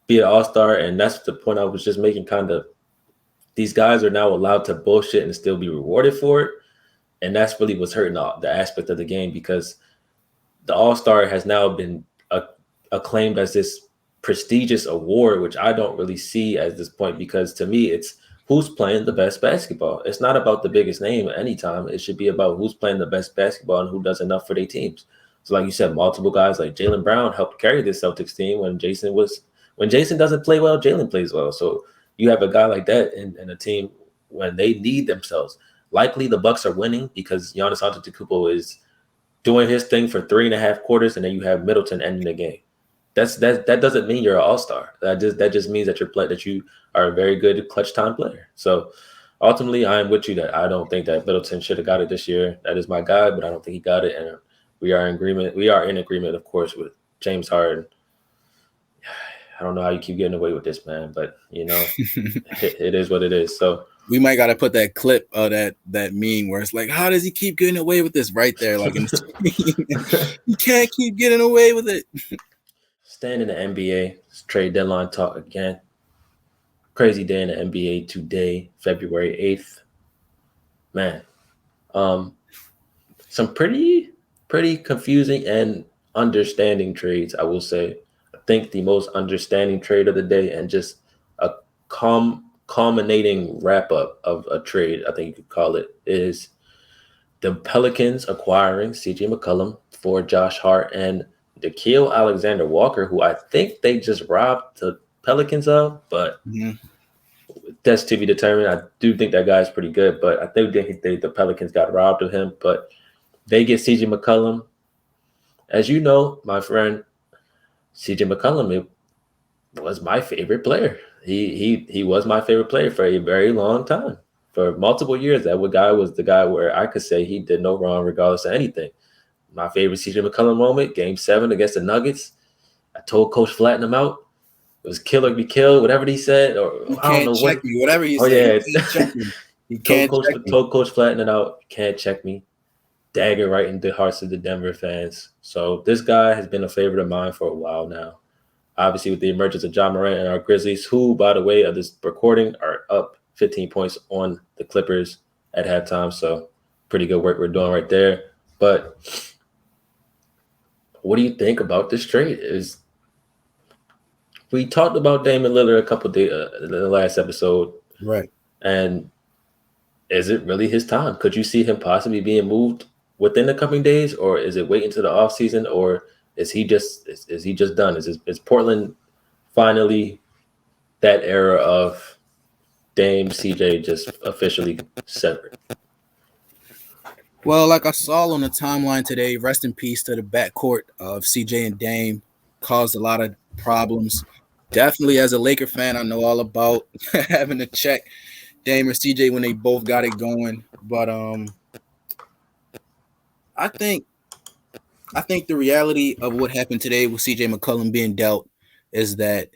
be an All-Star, and that's the point I was just making. Kind of, these guys are now allowed to bullshit and still be rewarded for it, and that's really what's hurting the aspect of the game, because the All-Star has now been acclaimed as this prestigious award, which I don't really see at this point, because to me, it's who's playing the best basketball. It's not about the biggest name at any time. It should be about who's playing the best basketball and who does enough for their teams. So like you said, multiple guys like Jaylen Brown helped carry this Celtics team when Jason doesn't play well, Jaylen plays well. So you have a guy like that in a team when they need themselves. Likely the Bucks are winning because Giannis Antetokounmpo is doing his thing for 3.5 quarters, and then you have Middleton ending the game. That doesn't mean you're an all-star. That just means that you are a very good clutch time player. So ultimately, I am with you that I don't think that Middleton should have got it this year. That is my guy, but I don't think he got it. And we are in agreement. We are in agreement, of course, with James Harden. I don't know how you keep getting away with this, man, but it is what it is. So we might got to put that clip of that meme where it's like, how does he keep getting away with this right there? Like, in the he can't keep getting away with it. Staying in the NBA, trade deadline talk again. Crazy day in the NBA today, February 8th. Man, some pretty confusing and understanding trades, I will say. I think the most understanding trade of the day, and just a culminating wrap-up of a trade, I think you could call it, is the Pelicans acquiring CJ McCollum for Josh Hart and Dakiel Alexander Walker, who I think they just robbed the Pelicans of, but that's to be determined. I do think that guy's pretty good, but I think the Pelicans got robbed of him. But they get CJ McCollum. As you know, my friend, CJ McCollum was my favorite player. He was my favorite player for a very long time. For multiple years, that guy was the guy where I could say he did no wrong regardless of anything. My favorite CJ McCollum moment, Game 7 against the Nuggets. I told Coach flatten him out. It was kill or be killed, whatever he said. Or I don't know what. Me, whatever he said. Yeah. He told Coach flatten it out. Can't check me. Dagger right in the hearts of the Denver fans. So this guy has been a favorite of mine for a while now. Obviously, with the emergence of John Morant and our Grizzlies, who, by the way, of this recording, are up 15 points on the Clippers at halftime. So pretty good work we're doing right there. But what do you think about this trade? We talked about Damon Lillard a couple of days in the last episode, right? And is it really his time? Could you see him possibly being moved within the coming days, or is it waiting to the offseason, or is he just done? Is Portland finally that era of Dame CJ just officially severed? Well, like I saw on the timeline today, rest in peace to the backcourt of CJ and Dame. Caused a lot of problems. Definitely, as a Laker fan, I know all about having to check Dame or CJ when they both got it going. But I think the reality of what happened today with CJ McCollum being dealt is that,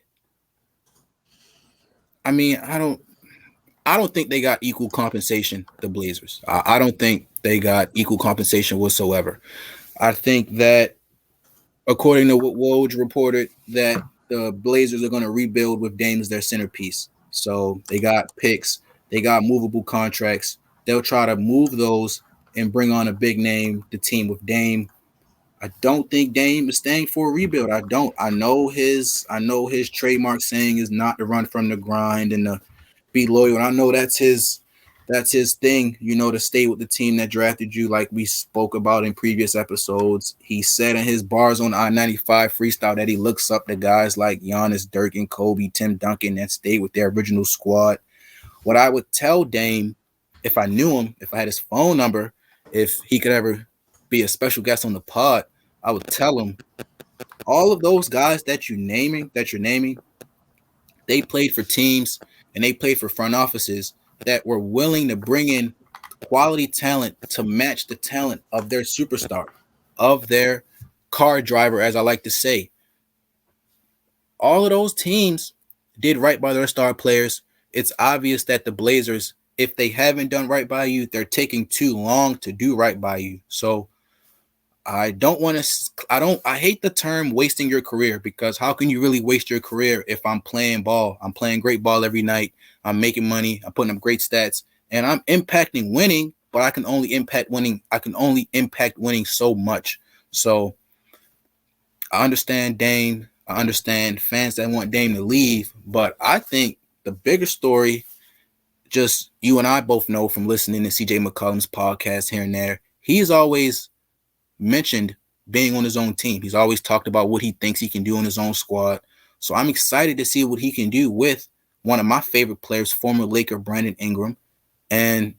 I mean, I don't think they got equal compensation, the Blazers. I don't think they got equal compensation whatsoever. I think that, according to what Woj reported, that the Blazers are going to rebuild with Dame as their centerpiece. So they got picks, they got movable contracts. They'll try to move those and bring on a big name, the team with Dame. I don't think Dame is staying for a rebuild. I don't. I know his trademark saying is not to run from the grind and to be loyal. And I know that's his thing, to stay with the team that drafted you, like we spoke about in previous episodes. He said in his bars on I-95 freestyle that he looks up to guys like Giannis, Dirk, and Kobe, Tim Duncan that stayed with their original squad. What I would tell Dame if I knew him, if I had his phone number, if he could ever be a special guest on the pod, I would tell him all of those guys that you're naming, they played for teams and they played for front offices that were willing to bring in quality talent to match the talent of their superstar, of their car driver, as I like to say. All of those teams did right by their star players. It's obvious that the Blazers, if they haven't done right by you, they're taking too long to do right by you. So I don't want to. I hate the term wasting your career, because how can you really waste your career if I'm playing ball? I'm playing great ball every night. I'm making money. I'm putting up great stats, and I'm impacting winning. But I can only impact winning. I can only impact winning so much. So I understand Dame. I understand fans that want Dame to leave. But I think the bigger story, just you and I both know from listening to CJ McCollum's podcast here and there, he's always mentioned being on his own team. He's always talked about what he thinks he can do on his own squad. So I'm excited to see what he can do with one of my favorite players, former Laker Brandon Ingram, and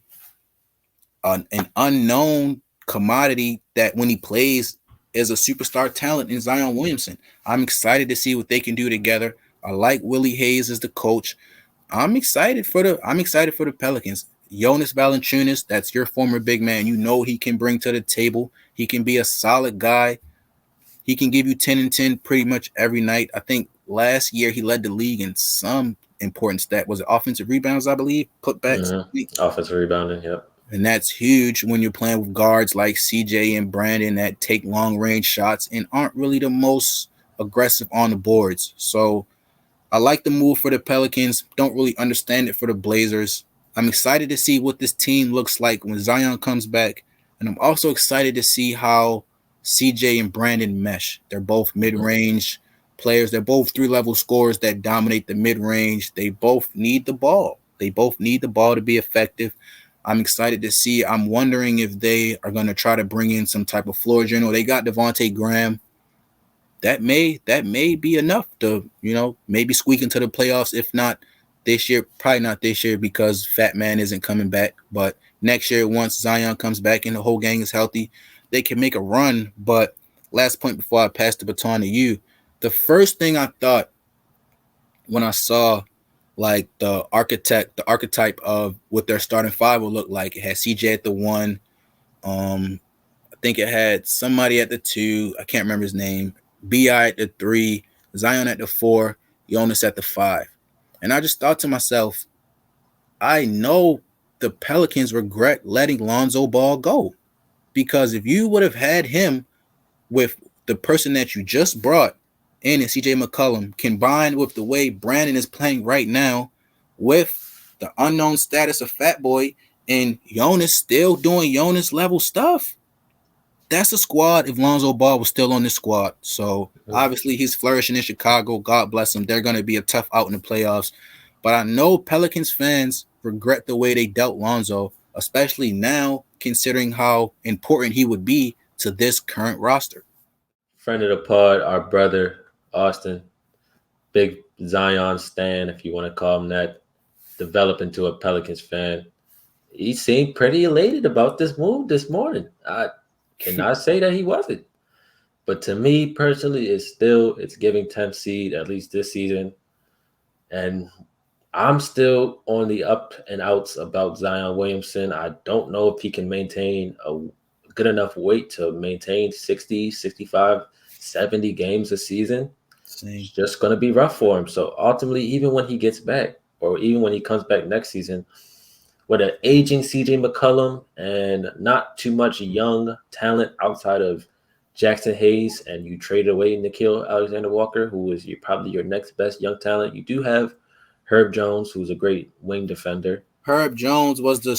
an unknown commodity that when he plays is a superstar talent in Zion Williamson. I'm excited to see what they can do together. I like Willie Hayes as the coach. I'm excited for the Pelicans. Jonas Valanciunas, that's your former big man. You know he can bring to the table. He can be a solid guy. He can give you 10 and 10 pretty much every night. I think last year he led the league in some important stat. Was it offensive rebounds, I believe? Putbacks. Offensive rebounding, yep. And that's huge when you're playing with guards like CJ and Brandon that take long range shots and aren't really the most aggressive on the boards. So I like the move for the Pelicans. Don't really understand it for the Blazers. I'm excited to see what this team looks like when Zion comes back. And I'm also excited to see how CJ and Brandon mesh. They're both mid-range players. They're both three-level scorers that dominate the mid-range. They both need the ball. They both need the ball to be effective. I'm excited to see. I'm wondering if they are going to try to bring in some type of floor general. They got Devontae Graham. That may be enough to, maybe squeak into the playoffs. If not this year, probably not this year because Fat Man isn't coming back. But next year, once Zion comes back and the whole gang is healthy, they can make a run. But last point before I pass the baton to you, the first thing I thought when I saw like the archetype of what their starting five will look like, it had CJ at the 1. I think it had somebody at the 2. I can't remember his name. BI at the 3, Zion at the 4, Jonas at the 5. And I just thought to myself, I know the Pelicans regret letting Lonzo Ball go, because if you would have had him with the person that you just brought in CJ McCollum, combined with the way Brandon is playing right now, with the unknown status of Fat Boy and Jonas still doing Jonas level stuff, that's a squad if Lonzo Ball was still on this squad. So obviously he's flourishing in Chicago. God bless him. They're going to be a tough out in the playoffs. But I know Pelicans fans regret the way they dealt Lonzo, especially now considering how important he would be to this current roster. Friend of the pod, our brother, Austin, big Zion stan, if you want to call him that, develop into a Pelicans fan. He seemed pretty elated about this move this morning. I cannot say that he wasn't. But to me personally, it's giving 10th seed, at least this season. And I'm still on the up and outs about Zion Williamson. I don't know if he can maintain a good enough weight to maintain 60, 65, 70 games a season. It's just going to be rough for him. So ultimately, even when he gets back, or even when he comes back next season, with an aging CJ McCollum and not too much young talent outside of Jackson Hayes, and you traded away Dakiel Alexander-Walker, who is probably your next best young talent. You do have Herb Jones, who's a great wing defender. Herb Jones was the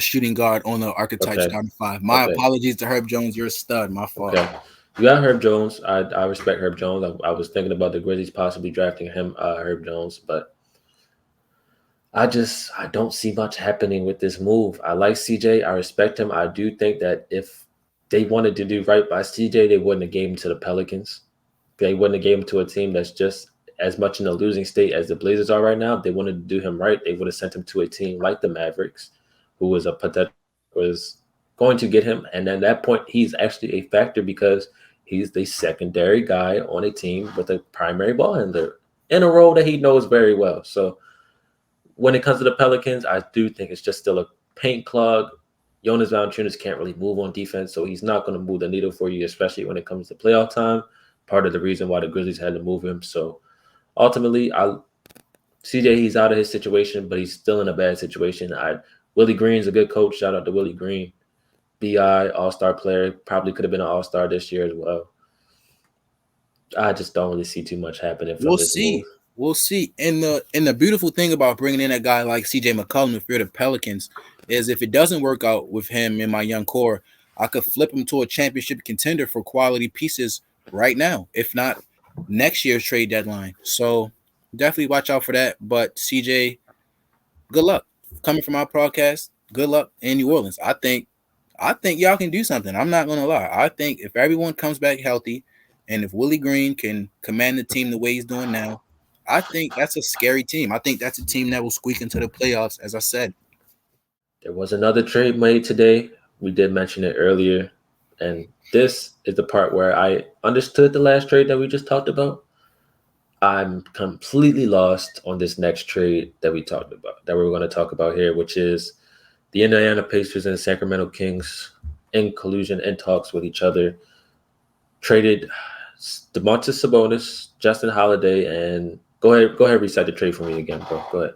shooting guard on the archetype starting 5. My apologies to Herb Jones. You're a stud. My fault. Okay. You got Herb Jones. I respect Herb Jones. I was thinking about the Grizzlies possibly drafting him, Herb Jones, but I don't see much happening with this move. I like CJ. I respect him. I do think that if they wanted to do right by CJ, they wouldn't have gave him to the Pelicans. They wouldn't have gave him to a team that's just as much in a losing state as the Blazers are right now. If they wanted to do him right, they would have sent him to a team like the Mavericks, who was a potential was going to get him. And at that point, he's actually a factor because he's the secondary guy on a team with a primary ball handler in a role that he knows very well. So when it comes to the Pelicans, I do think it's just still a paint clog. Jonas Valanciunas can't really move on defense, so he's not going to move the needle for you, especially when it comes to playoff time. Part of the reason why the Grizzlies had to move him. So ultimately, CJ, he's out of his situation, but he's still in a bad situation. Willie Green's a good coach. Shout out to Willie Green. BI, all-star player. Probably could have been an all-star this year as well. I just don't really see too much happening from this move. We'll see. And the beautiful thing about bringing in a guy like CJ McCollum, if you're the Pelicans, is if it doesn't work out with him in my young core, I could flip him to a championship contender for quality pieces right now, if not next year's trade deadline. So definitely watch out for that. But CJ, good luck. Coming from our podcast, good luck in New Orleans. I think y'all can do something. I'm not gonna lie. I think if everyone comes back healthy, and if Willie Green can command the team the way he's doing now, I think that's a scary team. I think that's a team that will squeak into the playoffs, as I said. There was another trade made today. We did mention it earlier. And this is the part where I understood the last trade that we just talked about. I'm completely lost on this next trade that we talked about, that we're going to talk about here, which is the Indiana Pacers and Sacramento Kings in collusion and talks with each other. Traded Domantas Sabonis, Justin Holiday, and go ahead, recite the trade for me again, bro. Go ahead.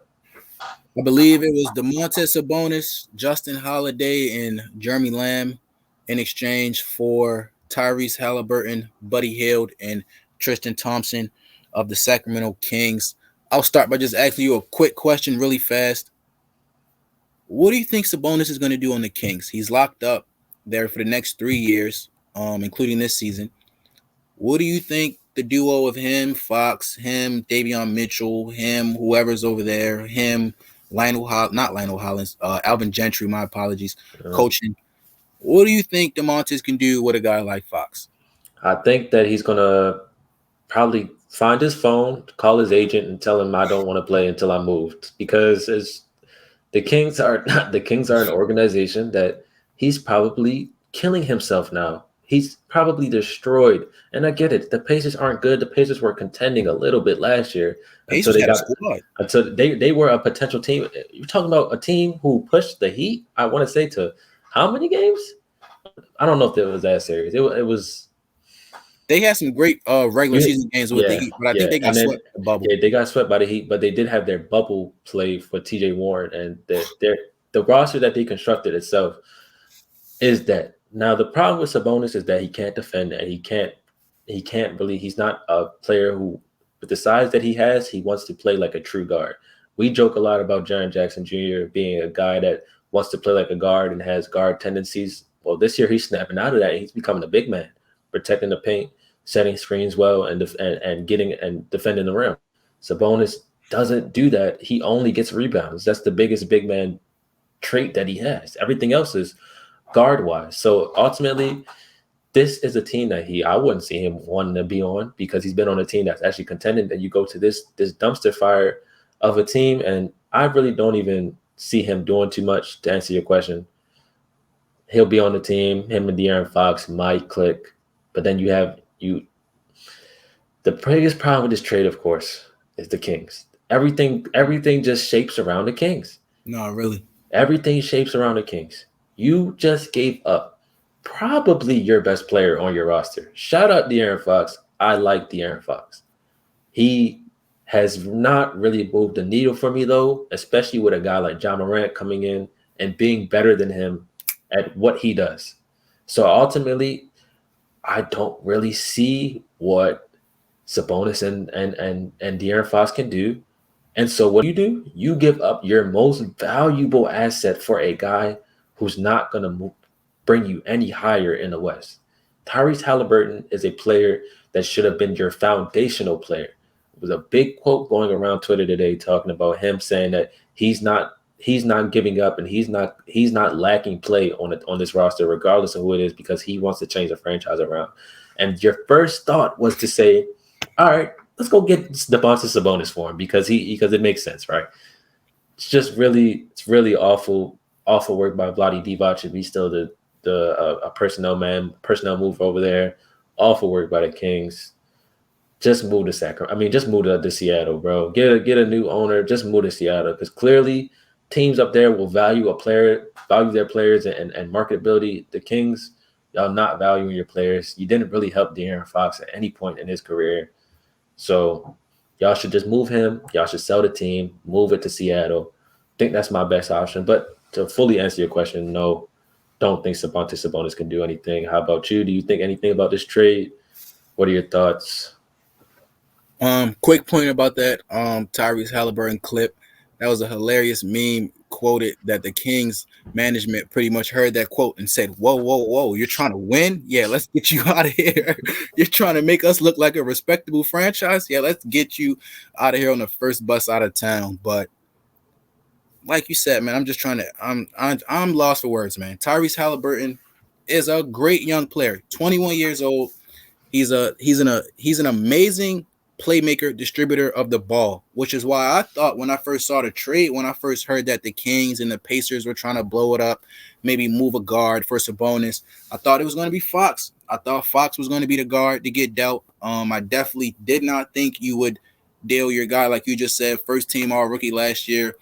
I believe it was Domantas Sabonis, Justin Holiday, and Jeremy Lamb in exchange for Tyrese Halliburton, Buddy Hield, and Tristan Thompson of the Sacramento Kings. I'll start by just asking you a quick question really fast. What do you think Sabonis is going to do on the Kings? He's locked up there for the next 3 years, including this season. What do you think the duo of him, Fox, him, Davion Mitchell, him, whoever's over there, him, Alvin Gentry, my apologies, coaching. What do you think DeMontis can do with a guy like Fox? I think that he's going to probably find his phone, call his agent, and tell him I don't want to play until I moved, because the Kings are an organization that he's probably killing himself now. He's probably destroyed. And I get it. The Pacers aren't good. The Pacers were contending a little bit last year until they were a potential team. You're talking about a team who pushed the Heat, I want to say, to how many games? I don't know if it was that serious. It was. They had some great regular season games with the Heat, but I think they got swept in the bubble. Yeah, they got swept by the Heat, but they did have their bubble play for TJ Warren, and the roster that they constructed itself is that. Now the problem with Sabonis is that he can't defend, and he can't really. He's not a player who, with the size that he has, he wants to play like a true guard. We joke a lot about Jaren Jackson Jr. being a guy that wants to play like a guard and has guard tendencies. Well, this year he's snapping out of that. And he's becoming a big man, protecting the paint, setting screens well, and getting and defending the rim. Sabonis doesn't do that. He only gets rebounds. That's the biggest big man trait that he has. Everything else is guard-wise. So ultimately, this is a team that I wouldn't see him wanting to be on, because he's been on a team that's actually contending. That you go to this dumpster fire of a team, and I really don't even see him doing too much. To answer your question, he'll be on the team. Him and De'Aaron Fox might click, but then the biggest problem with this trade, of course, is the Kings. Everything just shapes around the Kings. No, really. Everything shapes around the Kings. You just gave up probably your best player on your roster. Shout out De'Aaron Fox. I like De'Aaron Fox. He has not really moved the needle for me, though, especially with a guy like Ja Morant coming in and being better than him at what he does. So ultimately, I don't really see what Sabonis and De'Aaron Fox can do. And so what do? You give up your most valuable asset for a guy who's not going to bring you any higher in the West. Tyrese Halliburton is a player that should have been your foundational player. It was a big quote going around Twitter today talking about him saying that he's not giving up and he's not lacking play on this roster regardless of who it is because he wants to change the franchise around. And your first thought was to say, all right, let's go get Domantas Sabonis for him because it makes sense, right? It's really awful work by Vlade Divac if he's still a personnel move over there. Awful work by the Kings. Just move to Sacramento. I mean, just move to Seattle, bro. Get a new owner. Just move to Seattle because clearly teams up there will value their players and marketability. The Kings, y'all not valuing your players. You didn't really help De'Aaron Fox at any point in his career. So y'all should just move him. Y'all should sell the team, move it to Seattle. I think that's my best option. But to fully answer your question, no, don't think Sabonis can do anything. How about you? Do you think anything about this trade? What are your thoughts? Quick point about that Tyrese Halliburton clip. That was a hilarious meme quoted that the Kings management pretty much heard that quote and said, whoa, whoa, whoa, you're trying to win? Yeah, let's get you out of here. You're trying to make us look like a respectable franchise? Yeah, let's get you out of here on the first bus out of town. But like you said, man, I'm lost for words, man. Tyrese Halliburton is a great young player, 21 years old. He's an amazing playmaker, distributor of the ball, which is why I thought when I first saw the trade, when I first heard that the Kings and the Pacers were trying to blow it up, maybe move a guard for Sabonis, I thought it was going to be Fox. I thought Fox was going to be the guard to get dealt. I definitely did not think you would deal your guy, like you just said, first team all rookie last year,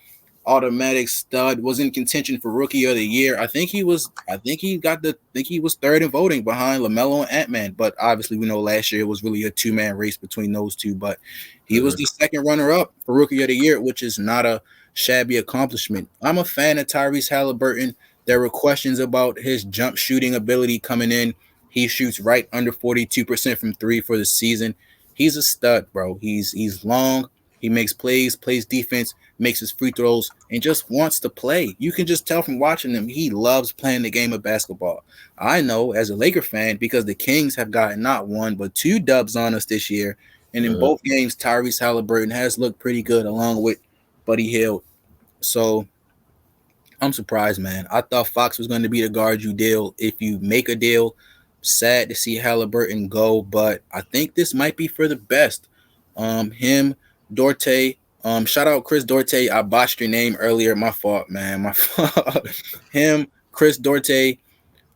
automatic stud, was in contention for rookie of the year. I think he was third in voting behind LaMelo and Ant-Man, but obviously we know last year it was really a two-man race between those two, but he was the second runner-up for rookie of the year, which is not a shabby accomplishment. I'm a fan of Tyrese Halliburton. There were questions about his jump shooting ability coming in. He shoots right under 42% from three for the season. He's a stud, bro. He's long. He makes plays defense, makes his free throws, and just wants to play. You can just tell from watching him, he loves playing the game of basketball. I know as a Laker fan, because the Kings have gotten not one, but two dubs on us this year. And in both games, Tyrese Halliburton has looked pretty good along with Buddy Hield. So I'm surprised, man. I thought Fox was going to be the guard you deal if you make a deal. Sad to see Halliburton go, but I think this might be for the best. Him, Dorte, shout out Chris Dorte. I botched your name earlier. My fault, man. My fault. Him, Chris Dorte.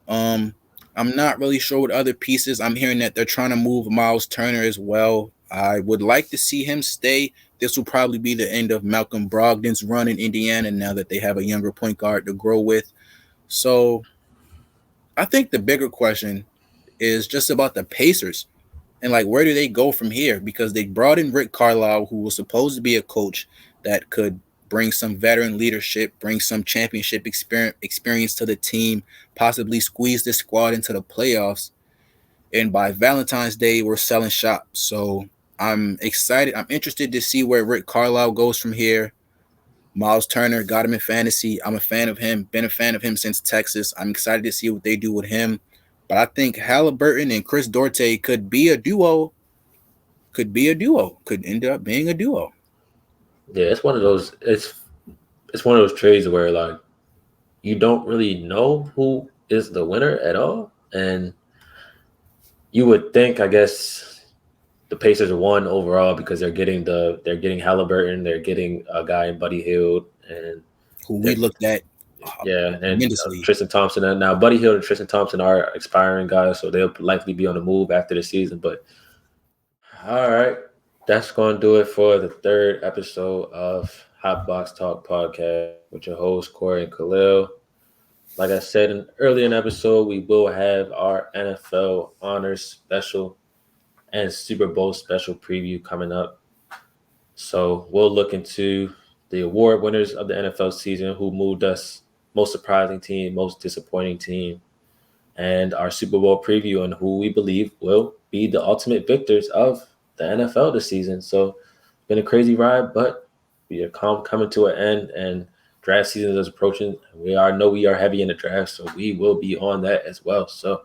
I'm not really sure what other pieces. I'm hearing that they're trying to move Miles Turner as well. I would like to see him stay. This will probably be the end of Malcolm Brogdon's run in Indiana now that they have a younger point guard to grow with. So I think the bigger question is just about the Pacers. And, like, where do they go from here? Because they brought in Rick Carlisle, who was supposed to be a coach that could bring some veteran leadership, bring some championship experience to the team, possibly squeeze this squad into the playoffs. And by Valentine's Day, we're selling shop. So I'm excited. I'm interested to see where Rick Carlisle goes from here. Miles Turner, got him in fantasy. I'm a fan of him, been a fan of him since Texas. I'm excited to see what they do with him. But I think Halliburton and Chris Dorte could be a duo. Could end up being a duo. Yeah, it's one of those. It's one of those trades where like you don't really know who is the winner at all, and you would think, I guess, the Pacers won overall because they're getting Halliburton, they're getting a guy in Buddy Hield, and who we looked at. Yeah, and Tristan Thompson. And now Buddy Hield and Tristan Thompson are expiring guys, so they'll likely be on the move after the season. But all right, that's going to do it for the third episode of Hot Box Talk Podcast with your hosts, Corey and Khalil. Like I said earlier in the episode, we will have our NFL Honors Special and Super Bowl Special preview coming up. So we'll look into the award winners of the NFL season, who moved us, most surprising team, most disappointing team, and our Super Bowl preview on who we believe will be the ultimate victors of the NFL this season. So it's been a crazy ride, but we are coming to an end, and draft season is approaching. We are heavy in the draft, so we will be on that as well. So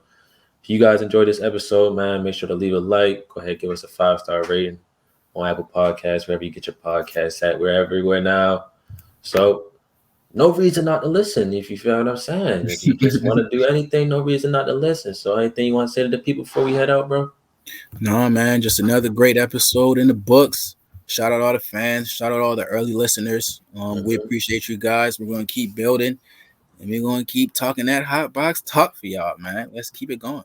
If you guys enjoyed this episode, man, make sure to leave a like. Go ahead, give us a 5-star rating on Apple Podcasts, wherever you get your podcasts at. We're everywhere now. So no reason not to listen, if you feel what I'm saying. If you just want to do anything, no reason not to listen. So anything you want to say to the people before we head out, bro? No, man, just another great episode in the books. Shout out all the fans. Shout out all the early listeners. We appreciate you guys. We're going to keep building, and we're going to keep talking that hot box talk for y'all, man. Let's keep it going.